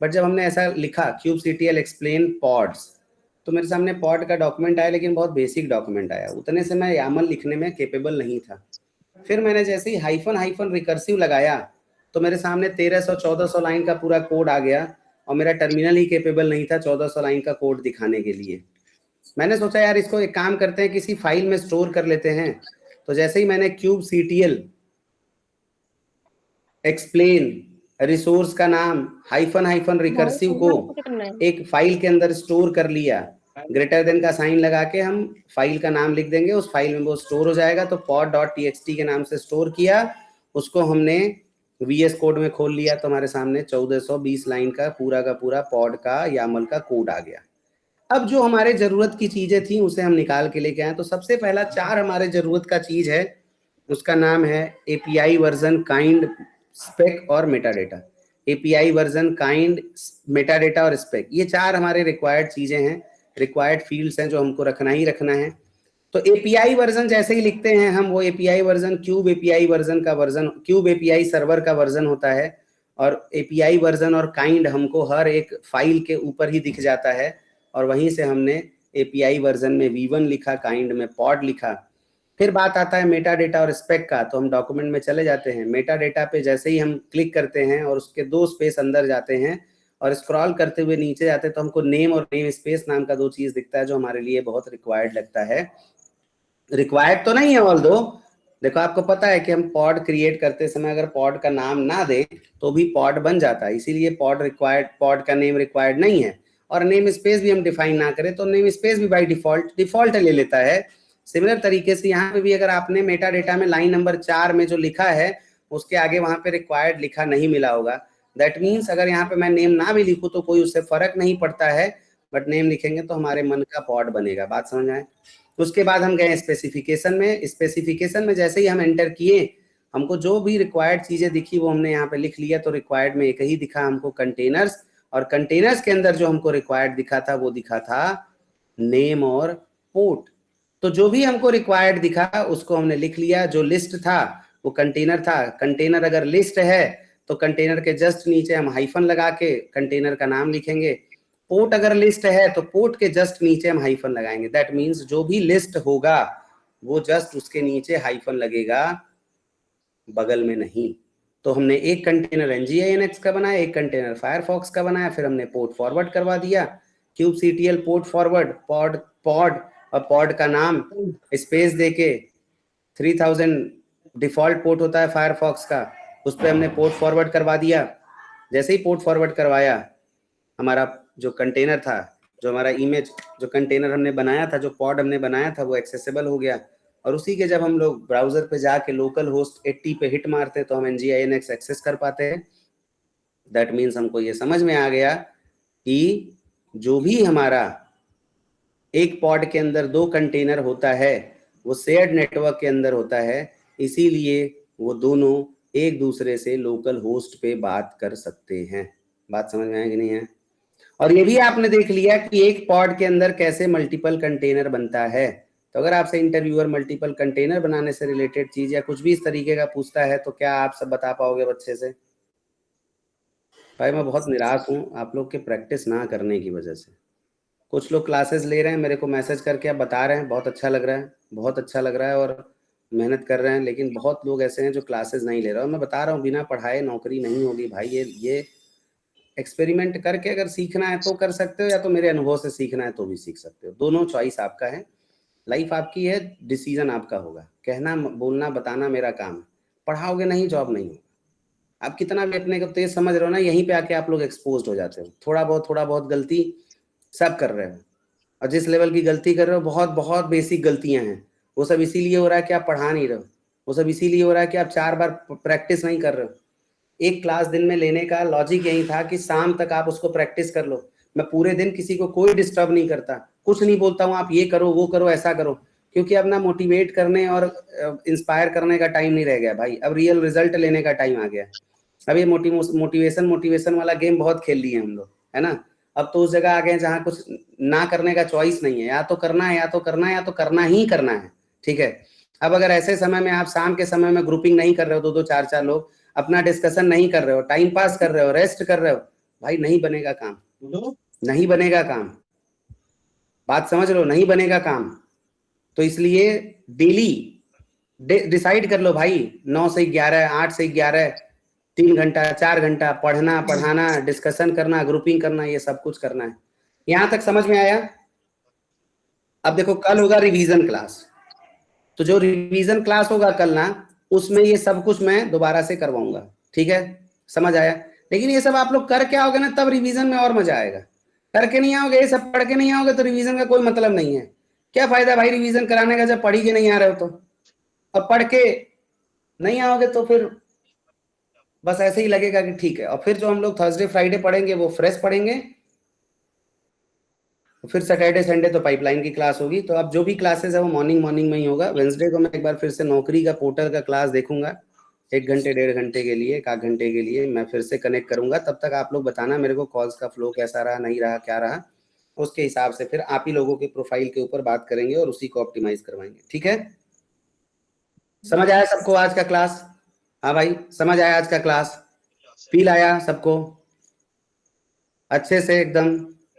Speaker 1: बट जब हमने ऐसा लिखा kubectl एक्सप्लेन पॉड्स, तो मेरे सामने पॉड का डॉक्यूमेंट आया, लेकिन बहुत बेसिक डॉक्यूमेंट आया, उतने से मैं यामल लिखने में केपेबल नहीं था। फिर मैंने जैसे ही हाइफन रिकर्सिव लगाया तो मेरे सामने 1300-1400 लाइन का पूरा कोड आ गया और मेरा टर्मिनल ही केपेबल नहीं था 1400 लाइन का कोड दिखाने के लिए। मैंने सोचा यार इसको एक काम करते हैं, किसी फाइल में स्टोर कर लेते हैं। तो जैसे ही मैंने kubectl एक्सप्लेन रिसोर्स का नाम हाइफन रिकर्सिव को एक फाइल के अंदर स्टोर कर लिया, ग्रेटर देन का साइन लगा के हम फाइल का नाम लिख देंगे, उस फाइल में वो स्टोर हो जाएगा। तो pod.txt के नाम से स्टोर किया, उसको हमने VS कोड में खोल लिया तो हमारे सामने 1420 लाइन का पूरा पॉड का यामल का कोड आ गया। अब जो हमारे जरूरत की चीजें थी उसे हम निकाल के लेके आए। तो सबसे पहला 4 हमारे जरूरत का चीज है, उसका नाम है API वर्जन, काइंड, स्पेक और Meta data. API version, kind, Meta data और स्पेक, ये 4 हमारे रिक्वायर्ड चीजें हैं, रिक्वायर्ड फील्ड्स हैं जो हमको रखना ही रखना है। तो API वर्जन जैसे ही लिखते हैं हम, वो API version cube API version का वर्जन, क्यूब API सर्वर का वर्जन होता है, और API वर्जन और काइंड हमको हर एक फाइल के ऊपर ही दिख जाता है, और वहीं से हमने API वर्जन में V1 लिखा, काइंड में पॉड लिखा। फिर बात आता है मेटा डेटा और स्पेक का, तो हम डॉक्यूमेंट में चले जाते हैं। मेटा डेटा पे जैसे ही हम क्लिक करते हैं और उसके 2 स्पेस अंदर जाते हैं और स्क्रॉल करते हुए नीचे जाते हैं, तो हमको नेम और नेम स्पेस नाम का 2 चीज दिखता है, जो हमारे लिए बहुत रिक्वायर्ड लगता है। रिक्वायर्ड तो नहीं है ऑल दो, देखो आपको पता है कि हम पॉड क्रिएट करते समय अगर पॉड का नाम ना दें तो भी पॉड बन जाता है, इसीलिए पॉड रिक्वायर्ड, पॉड का नेम रिक्वायर्ड नहीं है। और नेम स्पेस भी हम डिफाइन ना करें तो नेम स्पेस भी बाय डिफॉल्ट ले लेता है। सिमिलर तरीके से यहाँ पे भी अगर आपने मेटा डेटा में लाइन नंबर 4 में जो लिखा है उसके आगे वहां पे रिक्वायर्ड लिखा नहीं मिला होगा, दैट मीन्स अगर यहाँ पे मैं नेम ना भी लिखूं तो कोई उससे फर्क नहीं पड़ता है, बट नेम लिखेंगे तो हमारे मन का पॉड बनेगा। बात समझ आए? उसके बाद हम गए स्पेसिफिकेशन में। स्पेसिफिकेशन में जैसे ही हम एंटर किए, हमको जो भी रिक्वायर्ड चीजें दिखी वो हमने यहाँ पे लिख लिया। तो रिक्वायर्ड में एक ही दिखा हमको, कंटेनर्स, और कंटेनर्स के अंदर जो हमको रिक्वायर्ड दिखा था वो दिखा था नेम और पोर्ट। तो जो भी हमको रिक्वायर्ड दिखा उसको हमने लिख लिया। जो लिस्ट था वो कंटेनर था। कंटेनर अगर लिस्ट है तो कंटेनर के जस्ट नीचे हम हाइफन लगा के कंटेनर का नाम लिखेंगे। पोर्ट अगर लिस्ट है तो पोर्ट के जस्ट नीचे हम हाइफन लगाएंगे। दैट मीन्स जो भी लिस्ट होगा वो जस्ट उसके नीचे हाइफन लगेगा, बगल में नहीं। तो हमने एक कंटेनर nginx का बनाया, एक कंटेनर फायरफॉक्स का बनाया, फिर हमने पोर्ट फॉरवर्ड करवा दिया, kubectl पोर्ट फॉरवर्ड, पॉड और पॉड का नाम स्पेस देके 3000 डिफॉल्ट पोर्ट होता है फायरफॉक्स का, उस पर हमने पोर्ट फॉरवर्ड करवा दिया। जैसे ही पोर्ट फॉरवर्ड करवाया, हमारा जो कंटेनर था, जो हमारा इमेज, जो कंटेनर हमने बनाया था, जो पॉड हमने बनाया था, वो एक्सेसिबल हो गया। और उसी के जब हम लोग ब्राउजर पे जाके लोकल होस्ट 80 पे हिट मारते तो हम nginx एक्सेस कर पाते हैं। दैट मीन्स हमको ये समझ में आ गया कि जो भी हमारा एक पॉड के अंदर 2 कंटेनर होता है वो शेयर्ड नेटवर्क के अंदर होता है, इसीलिए वो दोनों एक दूसरे से लोकल होस्ट पे बात कर सकते हैं। बात समझ में आया कि नहीं है? और ये भी आपने देख लिया कि एक पॉड के अंदर कैसे मल्टीपल कंटेनर बनता है। तो अगर आपसे इंटरव्यूअर मल्टीपल कंटेनर बनाने से रिलेटेड चीज या कुछ भी इस तरीके का पूछता है तो क्या आप सब बता पाओगे बच्चे से? भाई मैं बहुत निराश हूँ आप लोग के प्रैक्टिस ना करने की वजह से। कुछ लोग क्लासेस ले रहे हैं, मेरे को मैसेज करके आप बता रहे हैं, बहुत अच्छा लग रहा है, बहुत अच्छा लग रहा है और मेहनत कर रहे हैं, लेकिन बहुत लोग ऐसे हैं जो क्लासेस नहीं ले रहे। और मैं बता रहा हूँ बिना पढ़ाए नौकरी नहीं होगी भाई। ये एक्सपेरिमेंट करके अगर सीखना है तो कर सकते हो, या तो मेरे अनुभव से सीखना है तो भी सीख सकते हो। दोनों चॉइस आपका है, लाइफ आपकी है, डिसीजन आपका होगा। कहना, बोलना, बताना मेरा काम है। पढ़ाओगे नहीं, जॉब नहीं होगा। आप कितना भी अपने को तेज समझ रहे हो ना, यहीं पे आके आप लोग एक्सपोज हो जाते हो। थोड़ा बहुत गलती सब कर रहे हो, और जिस लेवल की गलती कर रहे हो बहुत बेसिक गलतियां हैं। वो सब इसीलिए हो रहा है कि आप पढ़ा नहीं रहे हो, वो सब इसीलिए हो रहा है कि आप 4 बार प्रैक्टिस नहीं कर रहे हो। एक क्लास दिन में लेने का लॉजिक यही था कि शाम तक आप उसको प्रैक्टिस कर लो। मैं पूरे दिन किसी को कोई डिस्टर्ब नहीं करता, कुछ नहीं बोलता हूँ आप ये करो वो करो ऐसा करो, क्योंकि अब ना मोटिवेट करने और इंस्पायर करने का टाइम नहीं रह गया भाई। अब रियल रिजल्ट लेने का टाइम आ गया। अब ये मोटिवेशन वाला गेम बहुत खेल लिए हम लोग, है ना। अब तो उस जगह आ गए जहाँ कुछ ना करने का चॉइस नहीं है, या तो करना है या तो करना है या तो करना ही करना है। ठीक है। अब अगर ऐसे समय में आप शाम के समय में ग्रुपिंग नहीं कर रहे हो, 2-2 4-4 लोग, अपना डिस्कशन नहीं कर रहे हो, टाइम पास कर रहे हो, रेस्ट कर रहे हो, भाई नहीं बनेगा काम, नहीं बनेगा काम। बात समझ लो, नहीं बनेगा काम। तो इसलिए डेली डिसाइड कर लो भाई, 9 से 11, 8 से 11, 3 घंटा 4 घंटा पढ़ना, पढ़ाना, डिस्कशन करना, ग्रुपिंग करना, ये सब कुछ करना है। यहां तक समझ में आया? अब देखो कल होगा रिवीजन क्लास, तो जो रिवीजन क्लास होगा कल ना, उसमें ये सब कुछ मैं दोबारा से करवाऊंगा। ठीक है, समझ आया? लेकिन ये सब आप लोग करके आओगे ना, तब रिवीजन में और मजा आएगा। करके नहीं आओगे, ये सब पढ़ के नहीं आओगे तो रिवीजन का कोई मतलब नहीं है। क्या फायदा भाई रिवीजन कराने का जब पढ़ के नहीं आ रहे हो तो? और पढ़ के नहीं आओगे तो फिर बस ऐसे ही लगेगा कि ठीक है। और फिर जो हम लोग थर्सडे फ्राइडे पढ़ेंगे वो फ्रेश पढ़ेंगे, फिर सैटरडे संडे तो पाइपलाइन की क्लास होगी। तो अब जो भी क्लासेस है वो मॉर्निंग में ही होगा। वेंसडे को मैं एक बार फिर से नौकरी का पोर्टल का क्लास देखूंगा, 1 घंटे 1.5 घंटे के लिए, 1 आध घंटे के लिए मैं फिर से कनेक्ट करूंगा। तब तक आप लोग बताना मेरे को कॉल्स का फ्लो कैसा रहा, नहीं रहा, क्या रहा, उसके हिसाब से फिर आप ही लोगों के प्रोफाइल के ऊपर बात करेंगे और उसी को ऑप्टिमाइज करवाएंगे। ठीक है, समझ आया सबको आज का क्लास? हाँ भाई, समझ आया आज का क्लास? फील आया सबको अच्छे से एकदम?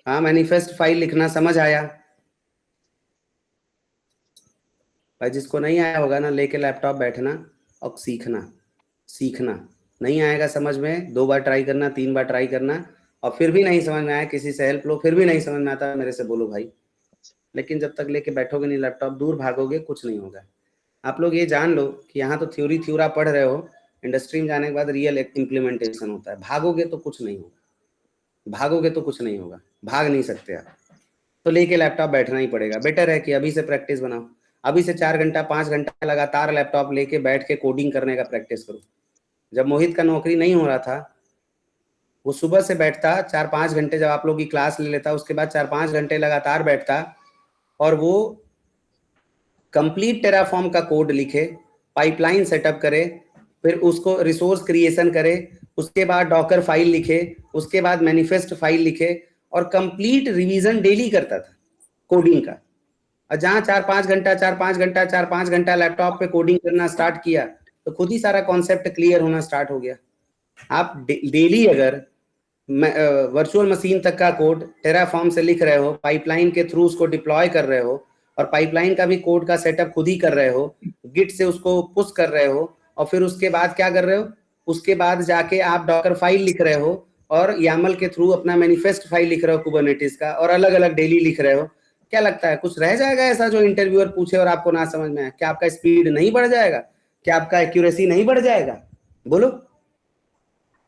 Speaker 1: हाँ, मैनिफेस्ट फाइल लिखना समझ आया भाई? जिसको नहीं आया होगा ना, लेके लैपटॉप बैठना और सीखना। नहीं आएगा समझ में, 2 बार ट्राई करना, 3 बार ट्राई करना, और फिर भी नहीं समझ में आया किसी से हेल्प लो, फिर भी नहीं समझ में आता मेरे से बोलो भाई। लेकिन जब तक लेके बैठोगे नहीं लैपटॉप, दूर भागोगे, कुछ नहीं होगा। आप लोग ये जान लो कि यहाँ तो थ्योरा पढ़ रहे हो, इंडस्ट्री में जाने के बाद रियल इम्प्लीमेंटेशन होता है। भागोगे तो कुछ नहीं होगा, भाग नहीं सकते आप, तो लेके लैपटॉप बैठना ही पड़ेगा। बेटर है कि अभी से प्रैक्टिस बनाओ, अभी से 4 घंटा 5 घंटा लगातार लैपटॉप लेके बैठ के कोडिंग करने का प्रैक्टिस करो। जब मोहित का नौकरी नहीं हो रहा था, वो सुबह से बैठता 4-5 घंटे, जब आप लोग की क्लास ले लेता, उसके बाद 4-5 घंटे लगातार बैठता और वो कंप्लीट टेराफॉर्म का कोड लिखे, पाइपलाइन सेटअप करे, फिर उसको रिसोर्स क्रिएशन करे, उसके बाद डॉकर फाइल लिखे, उसके बाद मैनिफेस्ट फाइल लिखे, और कंप्लीट रिवीजन डेली करता था कोडिंग का। और जहां 4-5 घंटा लैपटॉप पे कोडिंग करना स्टार्ट किया, तो खुद ही सारा कॉन्सेप्ट क्लियर होना स्टार्ट हो गया। आप डेली अगर वर्चुअल मशीन तक का कोड टेराफॉर्म से लिख रहे हो, पाइपलाइन के थ्रू उसको डिप्लॉय कर रहे हो, और पाइपलाइन का भी कोड का सेटअप खुद ही कर रहे हो, गिट से उसको पुश कर रहे हो, और फिर उसके बाद क्या कर रहे हो, उसके बाद जाके आप डॉकर फाइल लिख रहे हो, और यामल के थ्रू अपना मैनिफेस्ट फाइल लिख रहे हो कुबरनेटिस का, और अलग अलग डेली लिख रहे हो। क्या लगता है कुछ रह जाएगा ऐसा जो इंटरव्यूअर पूछे और आपको ना समझ में आए? क्या आपका स्पीड नहीं बढ़ जाएगा? क्या आपका एक्यूरेसी नहीं बढ़ जाएगा? बोलो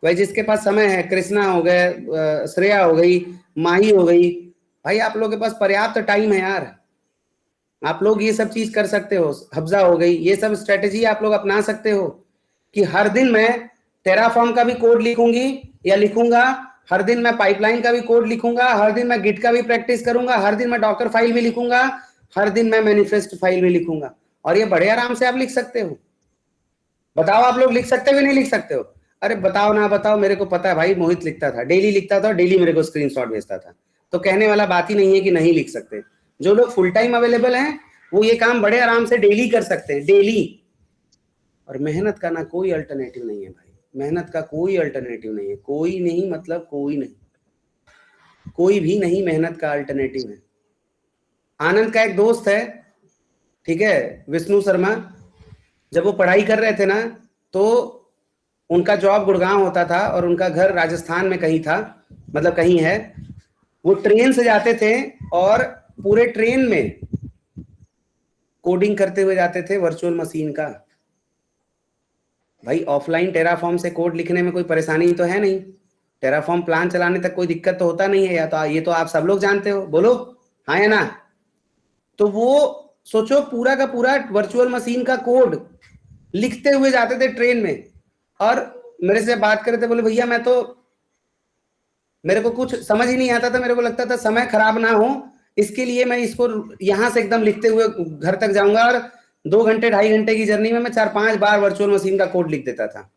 Speaker 1: भाई। जिसके पास समय है, कृष्णा हो गए, श्रेया हो गई, माही हो गई, भाई आप लोगों के पास पर्याप्त टाइम है यार, आप लोग ये सब चीज कर सकते हो। हफ्जा हो गई, ये सब स्ट्रेटेजी आप लोग अपना सकते हो कि हर दिन मैं टेराफॉर्म का भी कोड लिखूंगी या लिखूंगा, हर दिन मैं पाइपलाइन का भी कोड लिखूंगा, हर दिन मैं गिट का भी प्रैक्टिस करूंगा, हर दिन मैं डॉकर फाइल भी लिखूंगा, हर दिन मैं मैनिफेस्ट फाइल भी लिखूंगा। और ये बड़े आराम से आप लिख सकते हो। बताओ आप लोग लिख सकते हो कि नहीं लिख सकते हो? अरे बताओ ना बताओ, मेरे को पता है भाई, मोहित लिखता था, डेली लिखता था, डेली मेरे को स्क्रीनशॉट भेजता था, तो कहने वाला बात ही नहीं है कि नहीं लिख सकते। जो लोग फुल टाइम अवेलेबल हैं वो ये काम बड़े आराम से डेली कर सकते हैं, डेली। और मेहनत का ना कोई अल्टरनेटिव नहीं है भाई, मेहनत का कोई अल्टरनेटिव नहीं है, कोई नहीं, मतलब कोई नहीं, कोई भी नहीं मेहनत का अल्टरनेटिव है। आनंद का एक दोस्त है, ठीक है, विष्णु शर्मा, जब वो पढ़ाई कर रहे थे ना, तो उनका जॉब गुड़गांव होता था और उनका घर राजस्थान में कहीं था, मतलब कहीं है। वो ट्रेन से जाते थे और पूरे ट्रेन में कोडिंग करते हुए जाते थे वर्चुअल मशीन का। भाई ऑफलाइन टेराफॉर्म से कोड लिखने में कोई परेशानी तो है नहीं, टेराफॉर्म प्लान चलाने तक कोई दिक्कत तो होता नहीं है, या तो ये तो आप सब लोग जानते हो, बोलो हाँ या ना। तो वो सोचो पूरा का पूरा वर्चुअल मशीन का कोड लिखते हुए जाते थे ट्रेन में, और मेरे से बात कर रहे थे, बोले भैया मैं तो, मेरे को कुछ समझ ही नहीं आता था, मेरे को लगता था समय खराब ना हो, इसके लिए मैं इसको यहां से एकदम लिखते हुए घर तक जाऊंगा, और 2 घंटे 2.5 घंटे की जर्नी में मैं 4-5 बार वर्चुअल मशीन का कोड लिख देता था।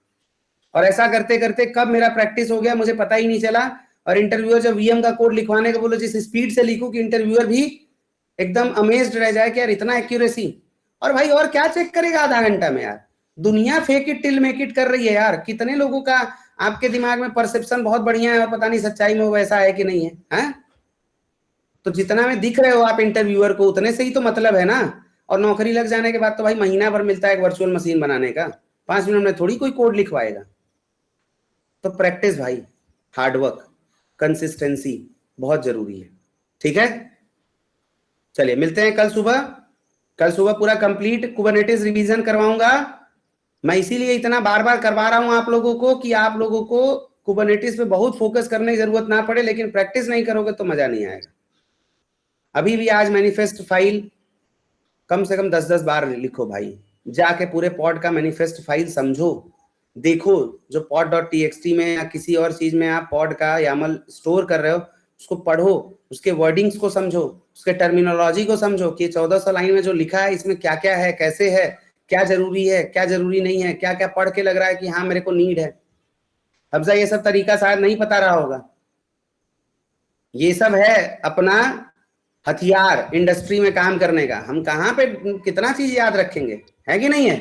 Speaker 1: और ऐसा करते करते कब मेरा प्रैक्टिस हो गया मुझे पता ही नहीं चला। और इंटरव्यूअर जब वीएम का कोड लिखवाने को बोलो, जिस स्पीड से लिखूं कि इंटरव्यूअर भी एकदम अमेज्ड रह जाए कि यार इतना एक्यूरेसी। और भाई और क्या चेक करेगा आधा घंटा में यार, दुनिया fake it till make it कर रही है यार। कितने लोगों का आपके दिमाग में परसेप्शन बहुत बढ़िया है और पता नहीं सच्चाई में वो वैसा है कि नहीं है, हैं? तो जितना में दिख रहे हो आप इंटरव्यूअर को, उतने से ही तो मतलब है ना। और नौकरी लग जाने के बाद तो भाई महीना भर मिलता है एक वर्चुअल मशीन बनाने का, 5 मिनट में थोड़ी कोई कोड लिखवाएगा। तो प्रैक्टिस भाई, हार्डवर्क, कंसिस्टेंसी बहुत जरूरी है, ठीक है। चलिए मिलते हैं कल सुबह। कल सुबह पूरा कंप्लीट कुबरनेटिस रिवीजन करवाऊंगा मैं, इसीलिए इतना बार बार करवा रहा हूं आप लोगों को कि आप लोगों को कुबरनेटिस पे बहुत फोकस करने की जरूरत ना पड़े, लेकिन प्रैक्टिस नहीं करोगे तो मजा नहीं आएगा। अभी भी आज मैनिफेस्ट फाइल कम से कम 10-10 बार लिखो भाई, जाके पूरे पॉड का मैनिफेस्ट फाइल समझो, देखो जो pod.txt में या किसी और चीज में आप पॉड का यामल स्टोर कर रहे हो उसको पढ़ो, उसके वर्डिंग्स को समझो, उसके टर्मिनोलॉजी को समझो कि 1400 लाइन में जो लिखा है इसमें क्या क्या है, कैसे है, क्या जरूरी है, क्या जरूरी नहीं है, क्या क्या पढ़ के लग रहा है कि हाँ मेरे को नीड है। हमजा ये सब तरीका शायद नहीं पता रहा होगा। ये सब है अपना हथियार इंडस्ट्री में काम करने का। हम कहाँ पे कितना चीज याद रखेंगे, है कि नहीं है?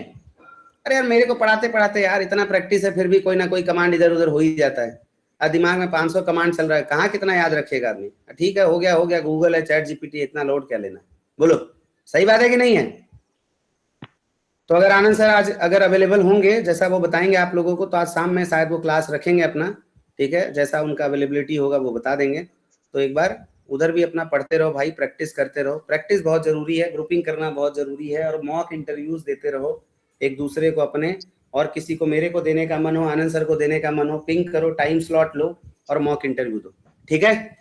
Speaker 1: अरे यार मेरे को पढ़ाते पढ़ाते यार इतना प्रैक्टिस है, फिर भी कोई ना कोई कमांड इधर उधर हो ही जाता है। दिमाग में 500 कमांड चल रहा है, कहाँ कितना याद रखेगा आदमी। ठीक है, हो गया, गूगल है, चैट जीपीटी, इतना लोड क्या लेना। बोलो सही बात है कि नहीं है? तो अगर आनंद सर आज अगर अवेलेबल होंगे, जैसा वो बताएंगे आप लोगों को, तो आज शाम में शायद वो क्लास रखेंगे अपना, ठीक है, जैसा उनका अवेलेबिलिटी होगा वो बता देंगे। तो एक बार उधर भी अपना पढ़ते रहो भाई, प्रैक्टिस करते रहो। प्रैक्टिस बहुत जरूरी है, ग्रुपिंग करना बहुत जरूरी है, और मॉक इंटरव्यूज देते रहो एक दूसरे को अपने, और किसी को मेरे को देने का मन हो, आनंद सर को देने का मन हो, पिंक करो, टाइम स्लॉट लो और मॉक इंटरव्यू दो। ठीक है,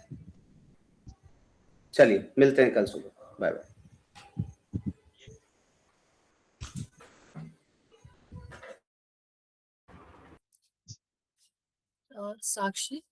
Speaker 1: चलिए मिलते हैं कल सुबह। Bye bye.
Speaker 9: साक्षी